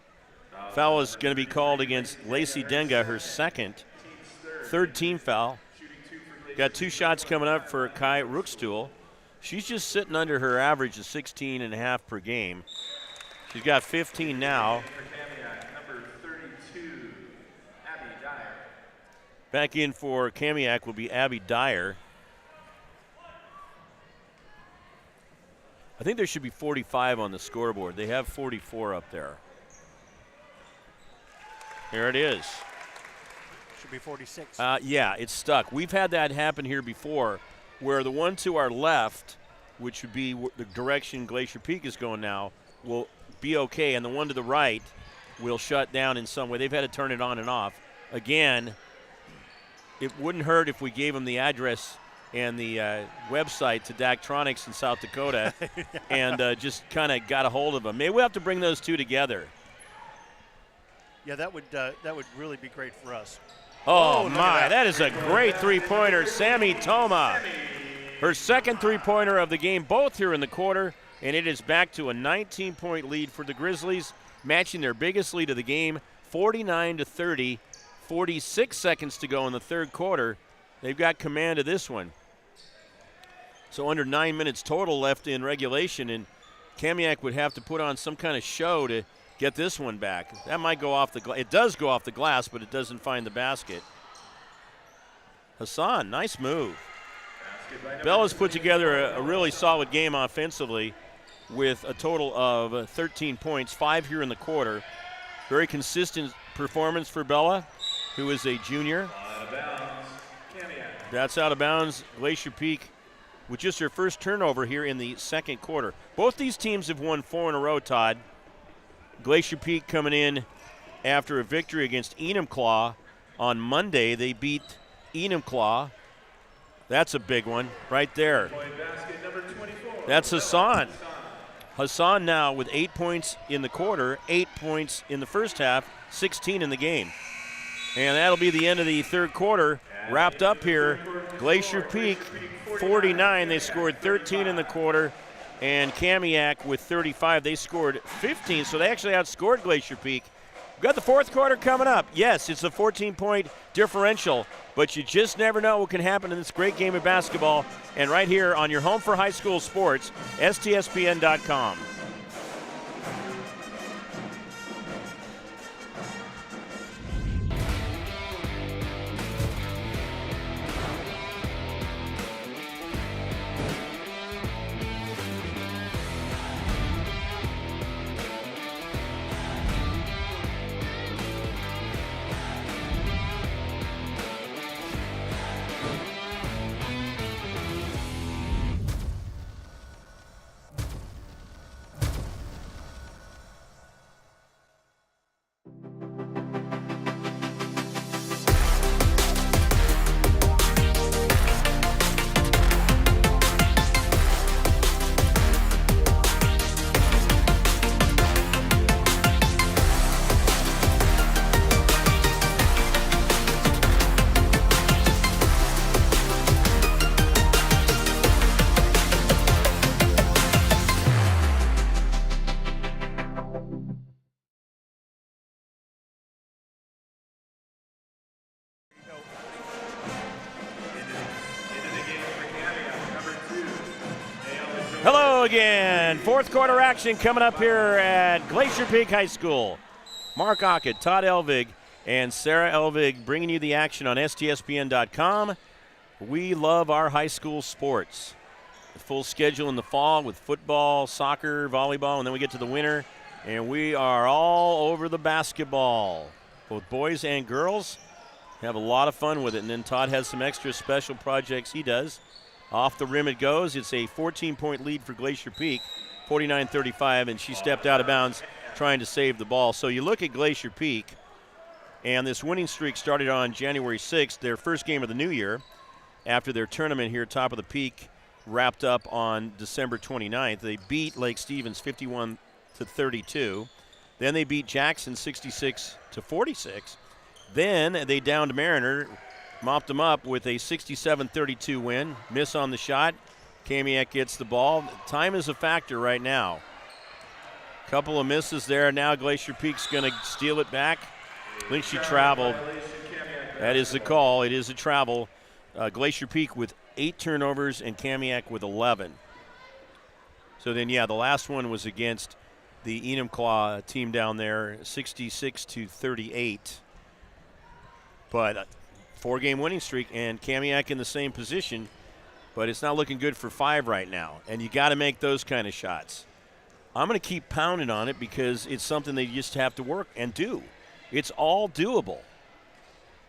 Foul is going to be called against Lacey Denga, her 2nd. 3rd team foul. Got 2 shots coming up for Kai Rookstool. She's just sitting under her average of 16.5 per game. She's got 15 now. Back in for Kamiak will be Abby Dyer. I think there should be 45 on the scoreboard. They have 44 up there. Here it is. Should be 46. Yeah, it's stuck. We've had that happen here before where the one to our left, which would be the direction Glacier Peak is going now, will be okay, and the one to the right will shut down in some way. They've had to turn it on and off. Again, it wouldn't hurt if we gave them the address and the website to Daktronics in South Dakota and just kind of got a hold of them. Maybe we'll have to bring those two together. Yeah, that would really be great for us. Oh my, that is a great three-pointer. Sammy Toma, her second three-pointer of the game, both here in the quarter, and it is back to a 19-point lead for the Grizzlies, matching their biggest lead of the game, 49-30, 46 seconds to go in the third quarter. They've got command of this one. So under 9 minutes total left in regulation, and Kamiak would have to put on some kind of show to get this one back. That might go off the glass. It does go off the glass, but it doesn't find the basket. Hassan, nice move. Bella's put together a really solid game offensively with a total of 13 points, 5 here in the quarter. Very consistent performance for Bella, who is a junior. That's out of bounds. Glacier Peak with just her first turnover here in the second quarter. Both these teams have won 4 in a row, Todd. Glacier Peak coming in after a victory against Enumclaw on Monday. They beat Enumclaw. That's a big one right there. That's Hassan. Hassan now with 8 points in the quarter, 8 points in the first half, 16 in the game. And that'll be the end of the third quarter. Wrapped up here, Glacier Peak 49. They scored 13 in the quarter. And Kamiak with 35. They scored 15, so they actually outscored Glacier Peak. We've got the fourth quarter coming up. Yes, it's a 14-point differential, but you just never know what can happen in this great game of basketball. And right here on your home for high school sports, STSPN.com. Hello again. Fourth quarter action coming up here at Glacier Peak High School. Mark Aucutt, Todd Elvig, and Sarah Elvig bringing you the action on STSPN.com. We love our high school sports. The full schedule in the fall with football, soccer, volleyball, and then we get to the winter, and we are all over the basketball. Both boys and girls have a lot of fun with it, and then Todd has some extra special projects he does. Off the rim it goes. It's a 14-point lead for Glacier Peak, 49-35, and she stepped out of bounds trying to save the ball. So you look at Glacier Peak, and this winning streak started on January 6th, their first game of the new year, after their tournament here, top of the peak, wrapped up on December 29th. They beat Lake Stevens 51-32. Then they beat Jackson 66-46. Then they downed Mariner, mopped them up with a 67-32 win. Miss on the shot. Kamiak gets the ball. Time is a factor right now. Couple of misses there. Now Glacier Peak's going to steal it back. I think she traveled. That is the call. It is a travel. Glacier Peak with 8 turnovers and Kamiak with 11. So then, yeah, the last one was against the Enumclaw team down there, 66-38. But 4-game winning streak, and Kamiak in the same position. but it's not looking good for 5 right now, and you got to make those kind of shots. I'm going to keep pounding on it because it's something they just have to work and do. It's all doable.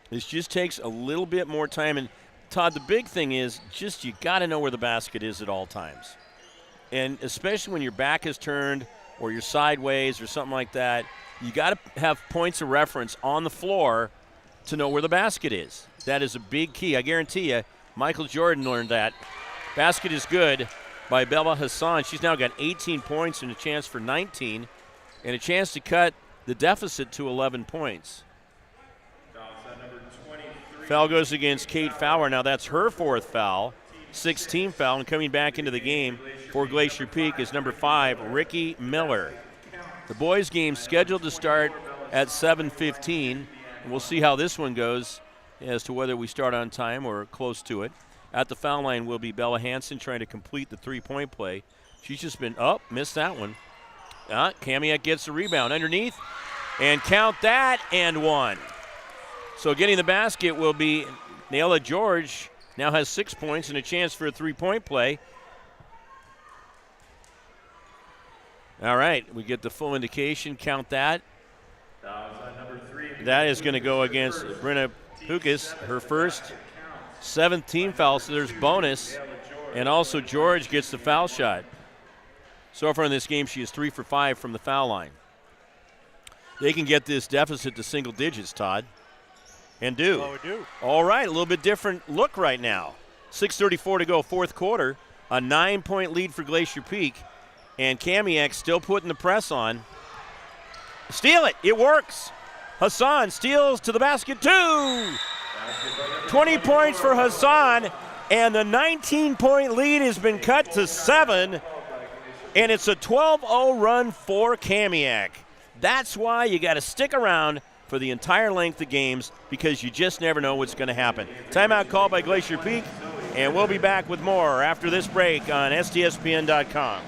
This just takes a little bit more time. And, Todd, the big thing is just you got to know where the basket is at all times. And especially when your back is turned or you're sideways or something like that, you got to have points of reference on the floor to know where the basket is. That is a big key. I guarantee you, Michael Jordan learned that. Basket is good by Bella Hassan. She's now got 18 points and a chance for 19 and a chance to cut the deficit to 11 points. Foul goes against Kate Fowler. Now that's her 4th foul, 16th foul, and coming back into the game for Glacier Peak is number 5, Ricky Miller. The boys' game scheduled to start at 7:15, and we'll see how this one goes as to whether we start on time or close to it. At the foul line will be Bella Hansen trying to complete the 3-point play. She's just been missed that one. Kamiak gets the rebound underneath, and count that, and 1. So getting the basket will be Naila George. Now has 6 points and a chance for a 3-point play. All right, we get the full indication. Count that. That is going to go against Brenna Hukas, her first 7th team foul, so there's bonus. And also George gets the foul shot. So far in this game, she is 3 for 5 from the foul line. They can get this deficit to single digits, Todd. And do. Oh, we do. All right, a little bit different look right now. 6:34 to go, 4th quarter. A 9-point lead for Glacier Peak. And Kamiak still putting the press on. Steal it. It works. Hassan steals to the basket, 2. 20 points for Hassan. And the 19-point lead has been cut to 7. And it's a 12-0 run for Kamiak. That's why you got to stick around for the entire length of games because you just never know what's going to happen. Timeout call by Glacier Peak, and we'll be back with more after this break on STSPN.com.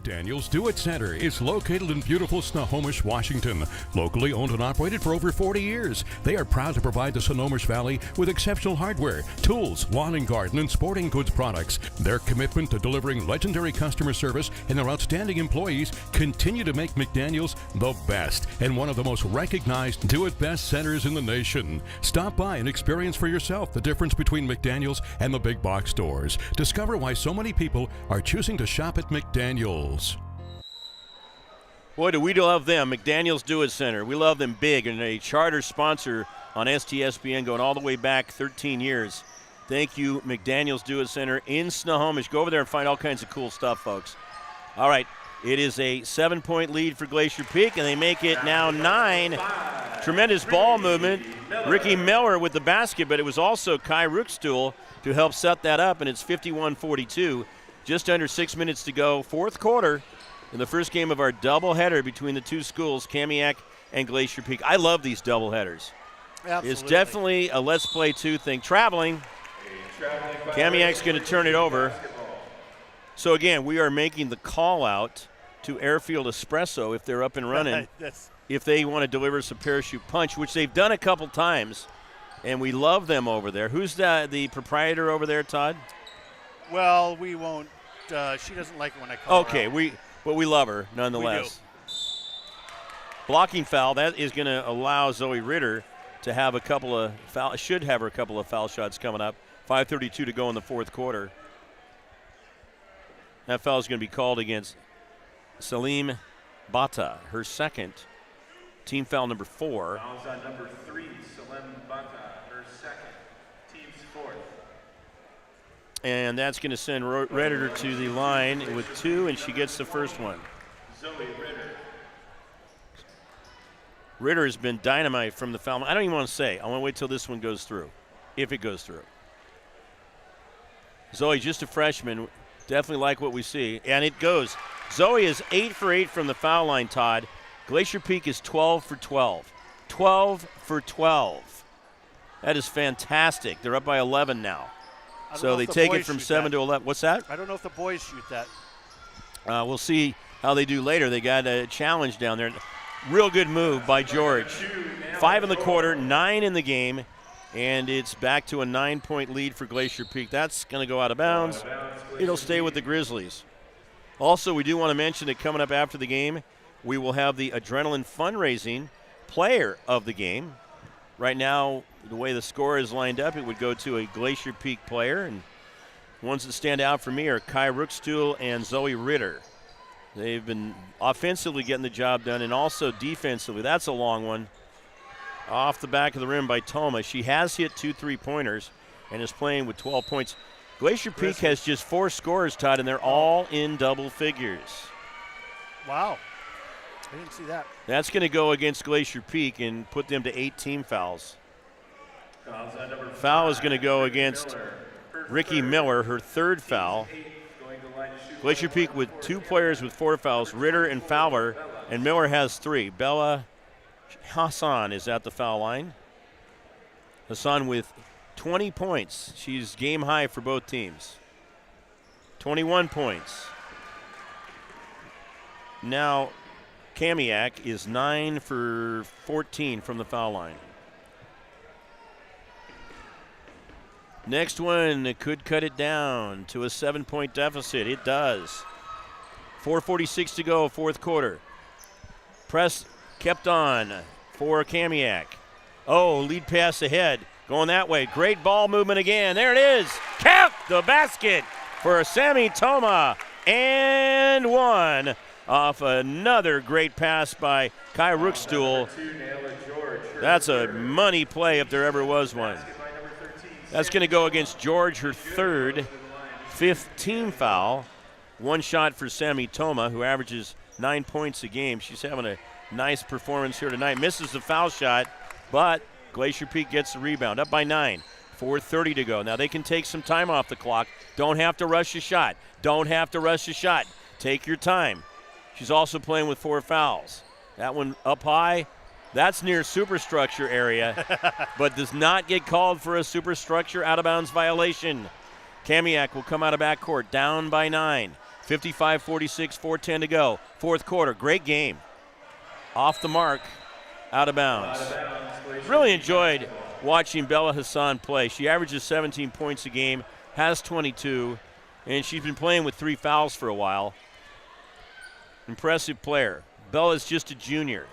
McDaniel's Do-It Center is located in beautiful Snohomish, Washington. Locally owned and operated for over 40 years, they are proud to provide the Snohomish Valley with exceptional hardware, tools, lawn and garden, and sporting goods products. Their commitment to delivering legendary customer service and their outstanding employees continue to make McDaniel's the best and one of the most recognized Do-It-Best centers in the nation. Stop by and experience for yourself the difference between McDaniel's and the big box stores. Discover why so many people are choosing to shop at McDaniel's. Boy, do we love them, McDaniel's Do-It Center. We love them big, and a charter sponsor on STSPN going all the way back 13 years. Thank you, McDaniel's Do-It Center in Snohomish. Go over there and find all kinds of cool stuff, folks. All right, it is a 7-point lead for Glacier Peak, and they make it now 9. Tremendous ball movement. Ricky Miller with the basket, but it was also Kai Rookstuhl to help set that up, and it's 51-42. Just under 6 minutes to go, 4th quarter. In the first game of our doubleheader between the two schools, Kamiak and Glacier Peak. I love these doubleheaders. Absolutely. It's definitely a let's play 2 thing. Traveling. Kamiak's going to turn it over. So, again, we are making the call out to Airfield Espresso if they're up and running, if they want to deliver some parachute punch, which they've done a couple times, and we love them over there. Who's the proprietor over there, Todd? Well, we won't. She doesn't like it when I call her out. But we love her nonetheless. Blocking foul, that is going to allow Zoe Ritter to have a couple of foul shots coming up. 5:32 to go in the 4th quarter. That foul is going to be called against Salim Bata, her second. Team foul number 4. Fouls on number 3, Salim Bata, her second. Team's 4th. And that's going to send Ritter to the line with 2, and she gets the first one. Zoe Ritter. Ritter has been dynamite from the foul. I don't even want to say. I want to wait till this one goes through, if it goes through. Zoe, just a freshman. Definitely like what we see. And it goes. Zoe is 8 for 8 from the foul line, Todd. Glacier Peak is 12 for 12. 12 for 12. That is fantastic. They're up by 11 now. So they take it from 7 to 11. What's that? I don't know if the boys shoot that. We'll see how they do later. They got a challenge down there. Real good move by George. 5 in the quarter, 9 in the game, and it's back to a 9-point lead for Glacier Peak. That's going to go out of bounds. It'll stay with the Grizzlies. Also, we do want to mention that coming up after the game, we will have the Adrenaline Fundraising Player of the Game. Right now, the way the score is lined up, it would go to a Glacier Peak player, and ones that stand out for me are Kai Rookstuhl and Zoe Ritter. They've been offensively getting the job done, and also defensively. That's a long one. Off the back of the rim by Toma. She has hit 2 3-pointers and is playing with 12 points. Glacier Peak has just 4 scorers, Todd, and they're all in double figures. Wow. I didn't see that. That's going to go against Glacier Peak and put them to 8 team fouls. Foul is going to go against Ricky Miller, her 3rd foul. Glacier Peak with 2 players with 4 fouls, Ritter and Fowler, and Miller has 3. Bella Hassan is at the foul line. Hassan with 20 points. She's game high for both teams. 21 points. Now, Kamiak is 9 for 14 from the foul line. Next one could cut it down to a 7-point deficit. It does. 4:46 to go, 4th quarter. Press kept on for Kamiak. Oh, lead pass ahead. Going that way. Great ball movement again. There it is. Count the basket for Sammy Toma. And one. Off another great pass by Kai Rookstuhl. That's a money play if there ever was one. That's going to go against George, her 3rd, 5th team foul. 1 shot for Sammy Toma, who averages 9 points a game. She's having a nice performance here tonight. Misses the foul shot, but Glacier Peak gets the rebound. Up by 9. 4:30 to go. Now they can take some time off the clock. Don't have to rush a shot. Don't have to rush a shot. Take your time. She's also playing with 4 fouls. That one up high, that's near superstructure area, but does not get called for a superstructure out-of-bounds violation. Kamiak will come out of backcourt, down by 9. 55-46, 4:10 to go. 4th quarter, great game. Off the mark, out of bounds. Really enjoyed watching Bella Hassan play. She averages 17 points a game, has 22, and she's been playing with 3 fouls for a while. Impressive player. Bella's just a junior.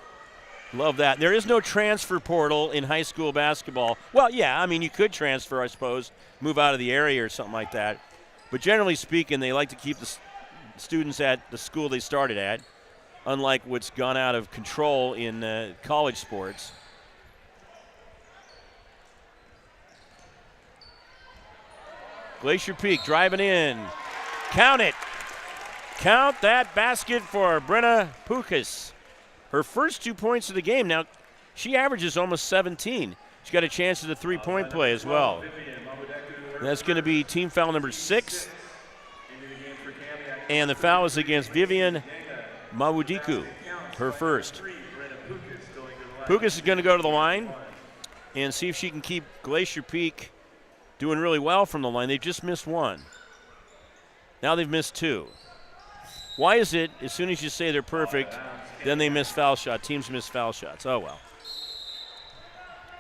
Love that. There is no transfer portal in high school basketball. Well, yeah, I mean, you could transfer, I suppose, move out of the area or something like that. But generally speaking, they like to keep the students at the school they started at, unlike what's gone out of control in college sports. Glacier Peak driving in. Count it. Count that basket for Brenna Pukas. Her first 2 points of the game. Now, she averages almost 17. She's got a chance at the 3-point play as well. That's going to be team foul number 6. And the foul is against Vivian Mawudiku, her first. Pukas is going to go to the line and see if she can keep Glacier Peak doing really well from the line. They've just missed 1. Now they've missed 2. Why is it as soon as you say they're perfect, then they miss foul shot? Teams miss foul shots. Oh, well.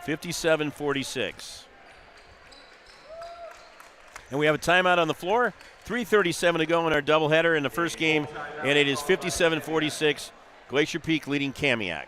57-46. And we have a timeout on the floor. 3:37 to go in our doubleheader in the first game, and it is 57-46. Glacier Peak leading Kamiak.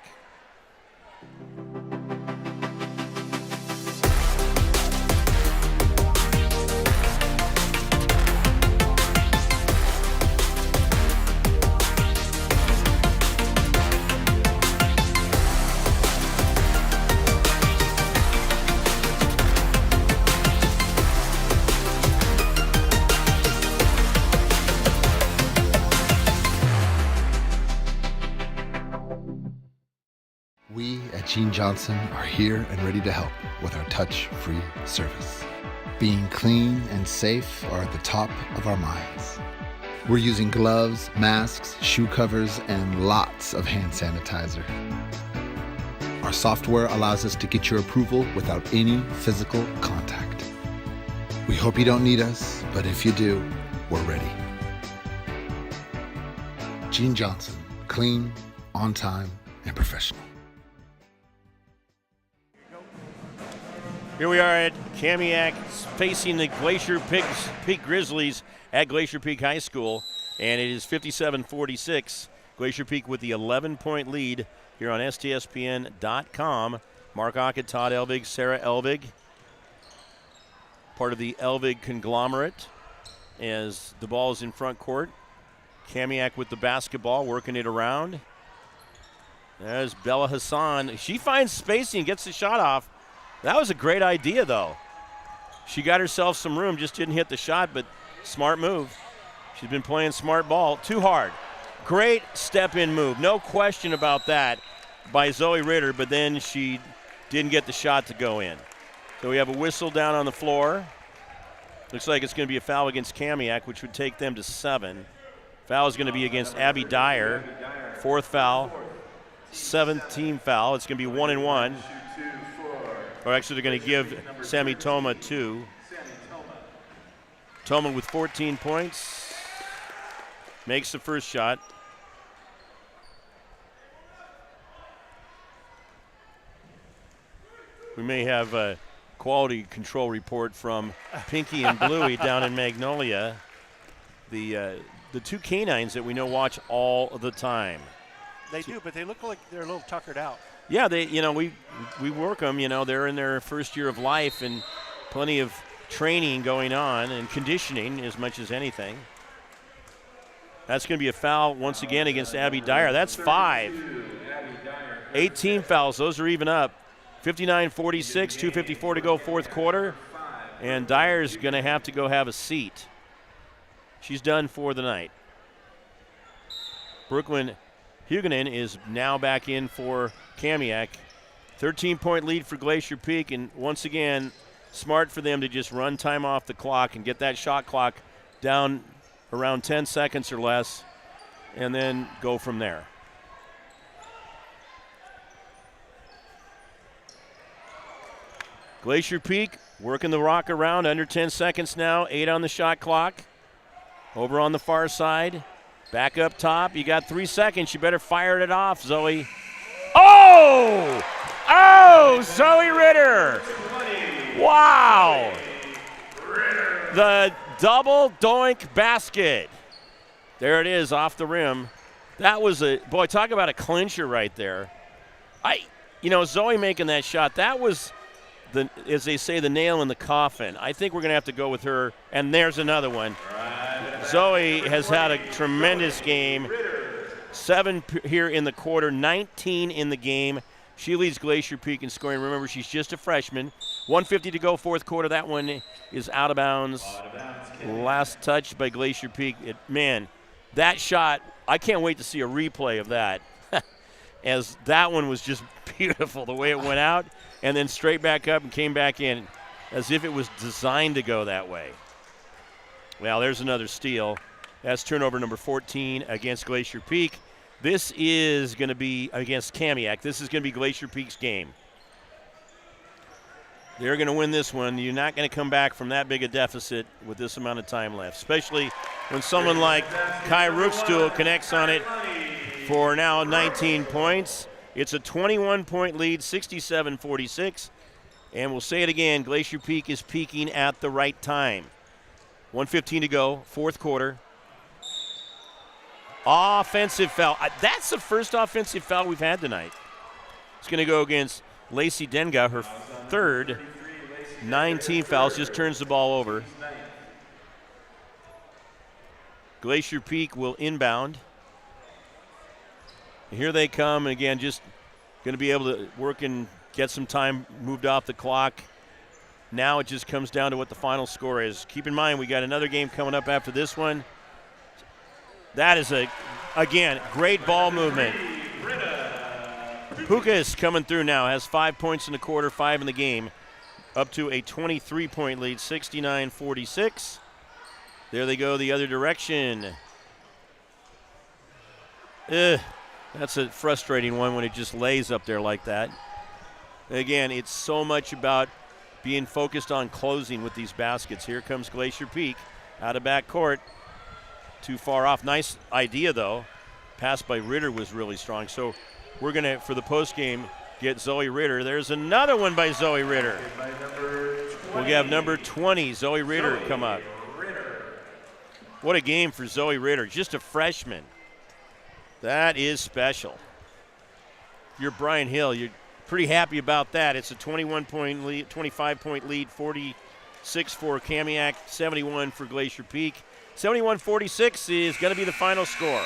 We at Gene Johnson are here and ready to help with our touch-free service. Being clean and safe are at the top of our minds. We're using gloves, masks, shoe covers, and lots of hand sanitizer. Our software allows us to get your approval without any physical contact. We hope you don't need us, but if you do, we're ready. Gene Johnson, clean, on time, and professional. Here we are at Kamiak facing the Glacier Peak Grizzlies at Glacier Peak High School, and it is 57-46. Glacier Peak with the 11-point lead here on STSPN.com. Mark Aucutt, Todd Elvig, Sarah Elvig, part of the Elvig conglomerate, as the ball is in front court. Kamiak with the basketball, working it around. There's Bella Hassan. She finds spacing and gets the shot off. That was a great idea, though. She got herself some room, just didn't hit the shot, but smart move. She's been playing smart ball. Too hard. Great step-in move. No question about that by Zoe Ritter, but then she didn't get the shot to go in. So we have a whistle down on the floor. Looks like it's going to be a foul against Kamiak, which would take them to 7. Foul is going to be against Abby Dyer. 4th foul. 7th team foul. It's going to be 1-1. Or actually, they're going to give Sammy Toma 2. Toma with 14 points. Makes the first shot. We may have a quality control report from Pinky and Bluey down in Magnolia. The two canines that we know watch all the time. They do, but they look like they're a little tuckered out. Yeah, we work them. They're in their first year of life and plenty of training going on and conditioning as much as anything. That's going to be a foul once again against Abby Dyer. That's 5. 18 fouls. Those are even up. 59-46, 2:54 to go, fourth quarter. And Dyer's going to have to go have a seat. She's done for the night. Brooklyn Huguenin is now back in for Kamiak. 13-point lead for Glacier Peak, and once again, smart for them to just run time off the clock and get that shot clock down around 10 seconds or less, and then go from there. Glacier Peak working the rock around, under 10 seconds now, 8 on the shot clock. Over on the far side, back up top, you got 3 seconds, you better fire it off, Zoe. Oh! Oh, Zoe Ritter! Wow! The double doink basket. There it is off the rim. That was boy, talk about a clincher right there. Zoe making that shot, that was, as they say, the nail in the coffin. I think we're going to have to go with her, and there's another one. Zoe has had a tremendous game. 7 here in the quarter, 19 in the game. She leads Glacier Peak in scoring. Remember, she's just a freshman. 1:50 to go, fourth quarter. That one is out of bounds. Last touch by Glacier Peak. Man, that shot, I can't wait to see a replay of that. As that one was just beautiful, the way it went out, and then straight back up and came back in as if it was designed to go that way. Well, there's another steal. That's turnover number 14 against Glacier Peak. This is going to be against Kamiak. This is going to be Glacier Peak's game. They're going to win this one. You're not going to come back from that big a deficit with this amount of time left, especially when someone like Kai Rookstuhl connects on it for now 19 points. It's a 21-point lead, 67-46. And we'll say it again, Glacier Peak is peaking at the right time. 1:15 to go, fourth quarter. Offensive foul. That's the first offensive foul we've had tonight. It's going to go against Lacey Denga, her third. 19 fouls, just turns the ball over. Glacier Peak will inbound. Here they come, and again, just going to be able to work and get some time moved off the clock. Now it just comes down to what the final score is. Keep in mind, we got another game coming up after this one. That is, again, great ball movement. Pukas coming through now, has 5 points in the quarter, 5 in the game, up to a 23-point lead, 69-46. There they go the other direction. That's a frustrating one when it just lays up there like that. Again, it's so much about being focused on closing with these baskets. Here comes Glacier Peak out of back court. Too far off. Nice idea, though. Pass by Ritter was really strong. So we're going to, for the post game, get Zoe Ritter. There's another one by Zoe Ritter. We'll have number 20, Zoe Ritter, come up. What a game for Zoe Ritter, just a freshman. That is special. If you're Brian Hill, you're pretty happy about that. It's a 21-point lead, 25-point lead, 46 for Kamiak, 71 for Glacier Peak. 71-46 is going to be the final score.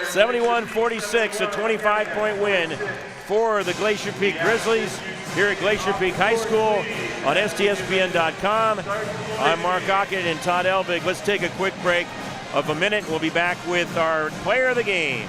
71-46, a 25-point win for the Glacier Peak Grizzlies here at Glacier Peak High School on STSPN.com. I'm Mark Aucutt and Todd Elvig. Let's take a quick break of a minute. We'll be back with our player of the game.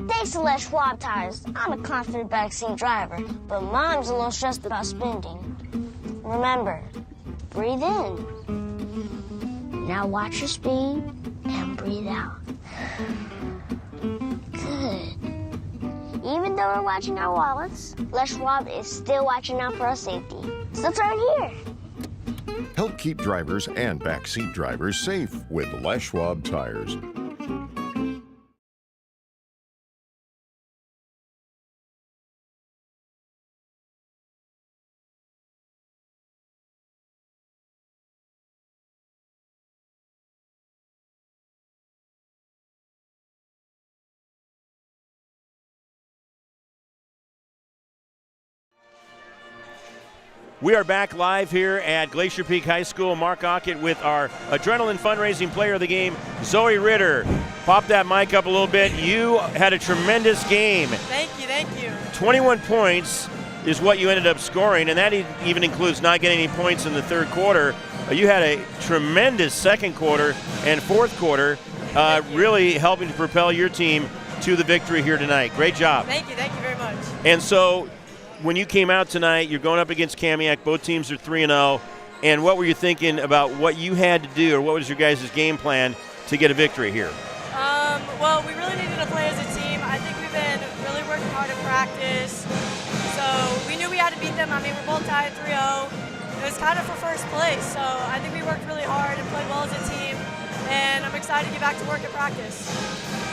Thanks to Les Schwab tires, I'm a confident backseat driver, but Mom's a little stressed about spending. Remember, breathe in. Now watch your speed and breathe out. Good. Even though we're watching our wallets, Les Schwab is still watching out for our safety. So turn here. Help keep drivers and backseat drivers safe with Les Schwab tires. We are back live here at Glacier Peak High School. Mark Aucutt with our Adrenaline Fundraising Player of the Game, Zoe Ritter. Pop that mic up a little bit. You had a tremendous game. Thank you. 21 points is what you ended up scoring, and that even includes not getting any points in the third quarter. You had a tremendous second quarter and fourth quarter, really helping to propel your team to the victory here tonight. Great job. Thank you very much. And so, when you came out tonight, you're going up against Kamiak. Both teams are 3-0. And what were you thinking about what you had to do, or what was your guys' game plan to get a victory here? Well, we really needed to play as a team. I think we've been really working hard in practice. So we knew we had to beat them. I mean, we're both tied 3-0. It was kind of for first place. So I think we worked really hard and played well as a team. And I'm excited to get back to work at practice.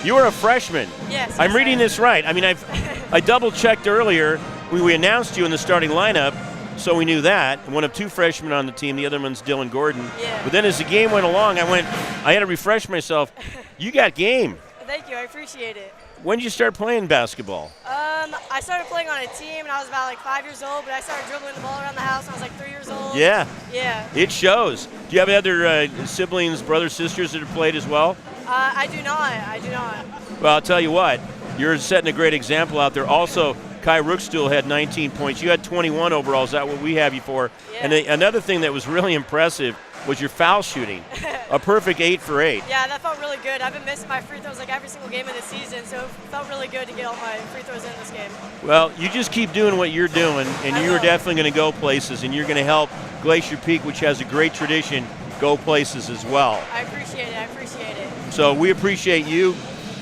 You were a freshman. Yes. I'm reading this right. I mean, I double-checked earlier. We announced you in the starting lineup, so we knew that. One of two freshmen on the team, the other one's Dylan Gordon. Yeah. But then as the game went along, I had to refresh myself. You got game. Thank you, I appreciate it. When did you start playing basketball? I started playing on a team, and I was about like 5 years old, but I started dribbling the ball around the house when I was like 3 years old. Yeah. Yeah. It shows. Do you have other siblings, brothers, sisters that have played as well? I do not. Well, I'll tell you what. You're setting a great example out there. Also, Kai Rookstuhl had 19 points. You had 21 overall. Is that what we have you for? Yeah. And another thing that was really impressive was your foul shooting. A perfect 8 for 8. Yeah, that felt really good. I've been missing my free throws like every single game of the season, so it felt really good to get all my free throws in this game. Well, you just keep doing what you're doing, and you're definitely going to go places, and you're going to help Glacier Peak, which has a great tradition, go places as well. I appreciate it. So we appreciate you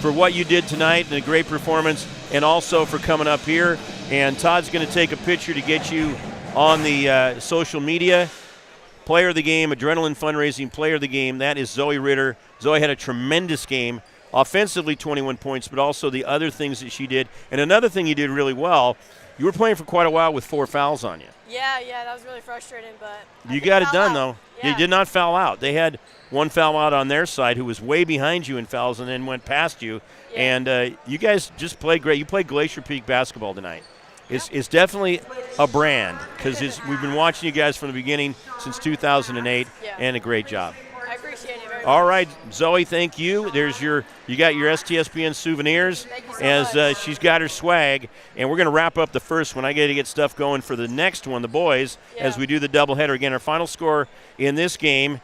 for what you did tonight and a great performance, and also for coming up here. And Todd's going to take a picture to get you on the social media. Player of the game, Adrenaline Fundraising Player of the Game, that is Zoe Ritter. Zoe had a tremendous game, offensively 21 points, but also the other things that she did. And another thing you did really well, you were playing for quite a while with 4 fouls on you. Yeah, that was really frustrating, but you got it done, though. Yeah. You did not foul out. They had one foul out on their side who was way behind you in fouls and then went past you. Yeah. And you guys just played great. You played Glacier Peak basketball tonight. It's definitely a brand because we've been watching you guys from the beginning since 2008, and a great job. I appreciate it very much. All right, Zoe, thank you. There's you got your STSPN souvenirs. Thank you so as much. she's got her swag. And we're going to wrap up the first one. I got to get stuff going for the next one, the boys, as we do the doubleheader. Again, our final score in this game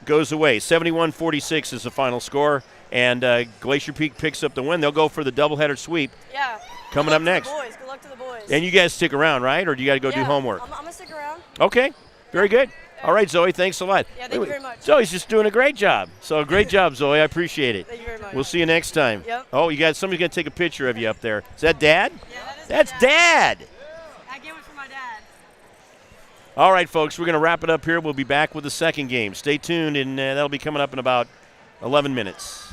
goes away. 71-46 is the final score. And Glacier Peak picks up the win. They'll go for the doubleheader sweep. Yeah. Coming up next. Good luck to the boys. And you guys stick around, right? Or do you got to go do homework? I'm going to stick around. Okay. Very good. All right, Zoe, thanks a lot. Yeah, thank you very much. Zoe's just doing a great job. So great job, Zoe. I appreciate it. Thank you very much. We'll see you next time. Yep. Oh, somebody's going to take a picture of you up there. Is that Dad? Yeah, That's Dad. I gave it for my dad. All right, folks, we're going to wrap it up here. We'll be back with the second game. Stay tuned, and that'll be coming up in about 11 minutes.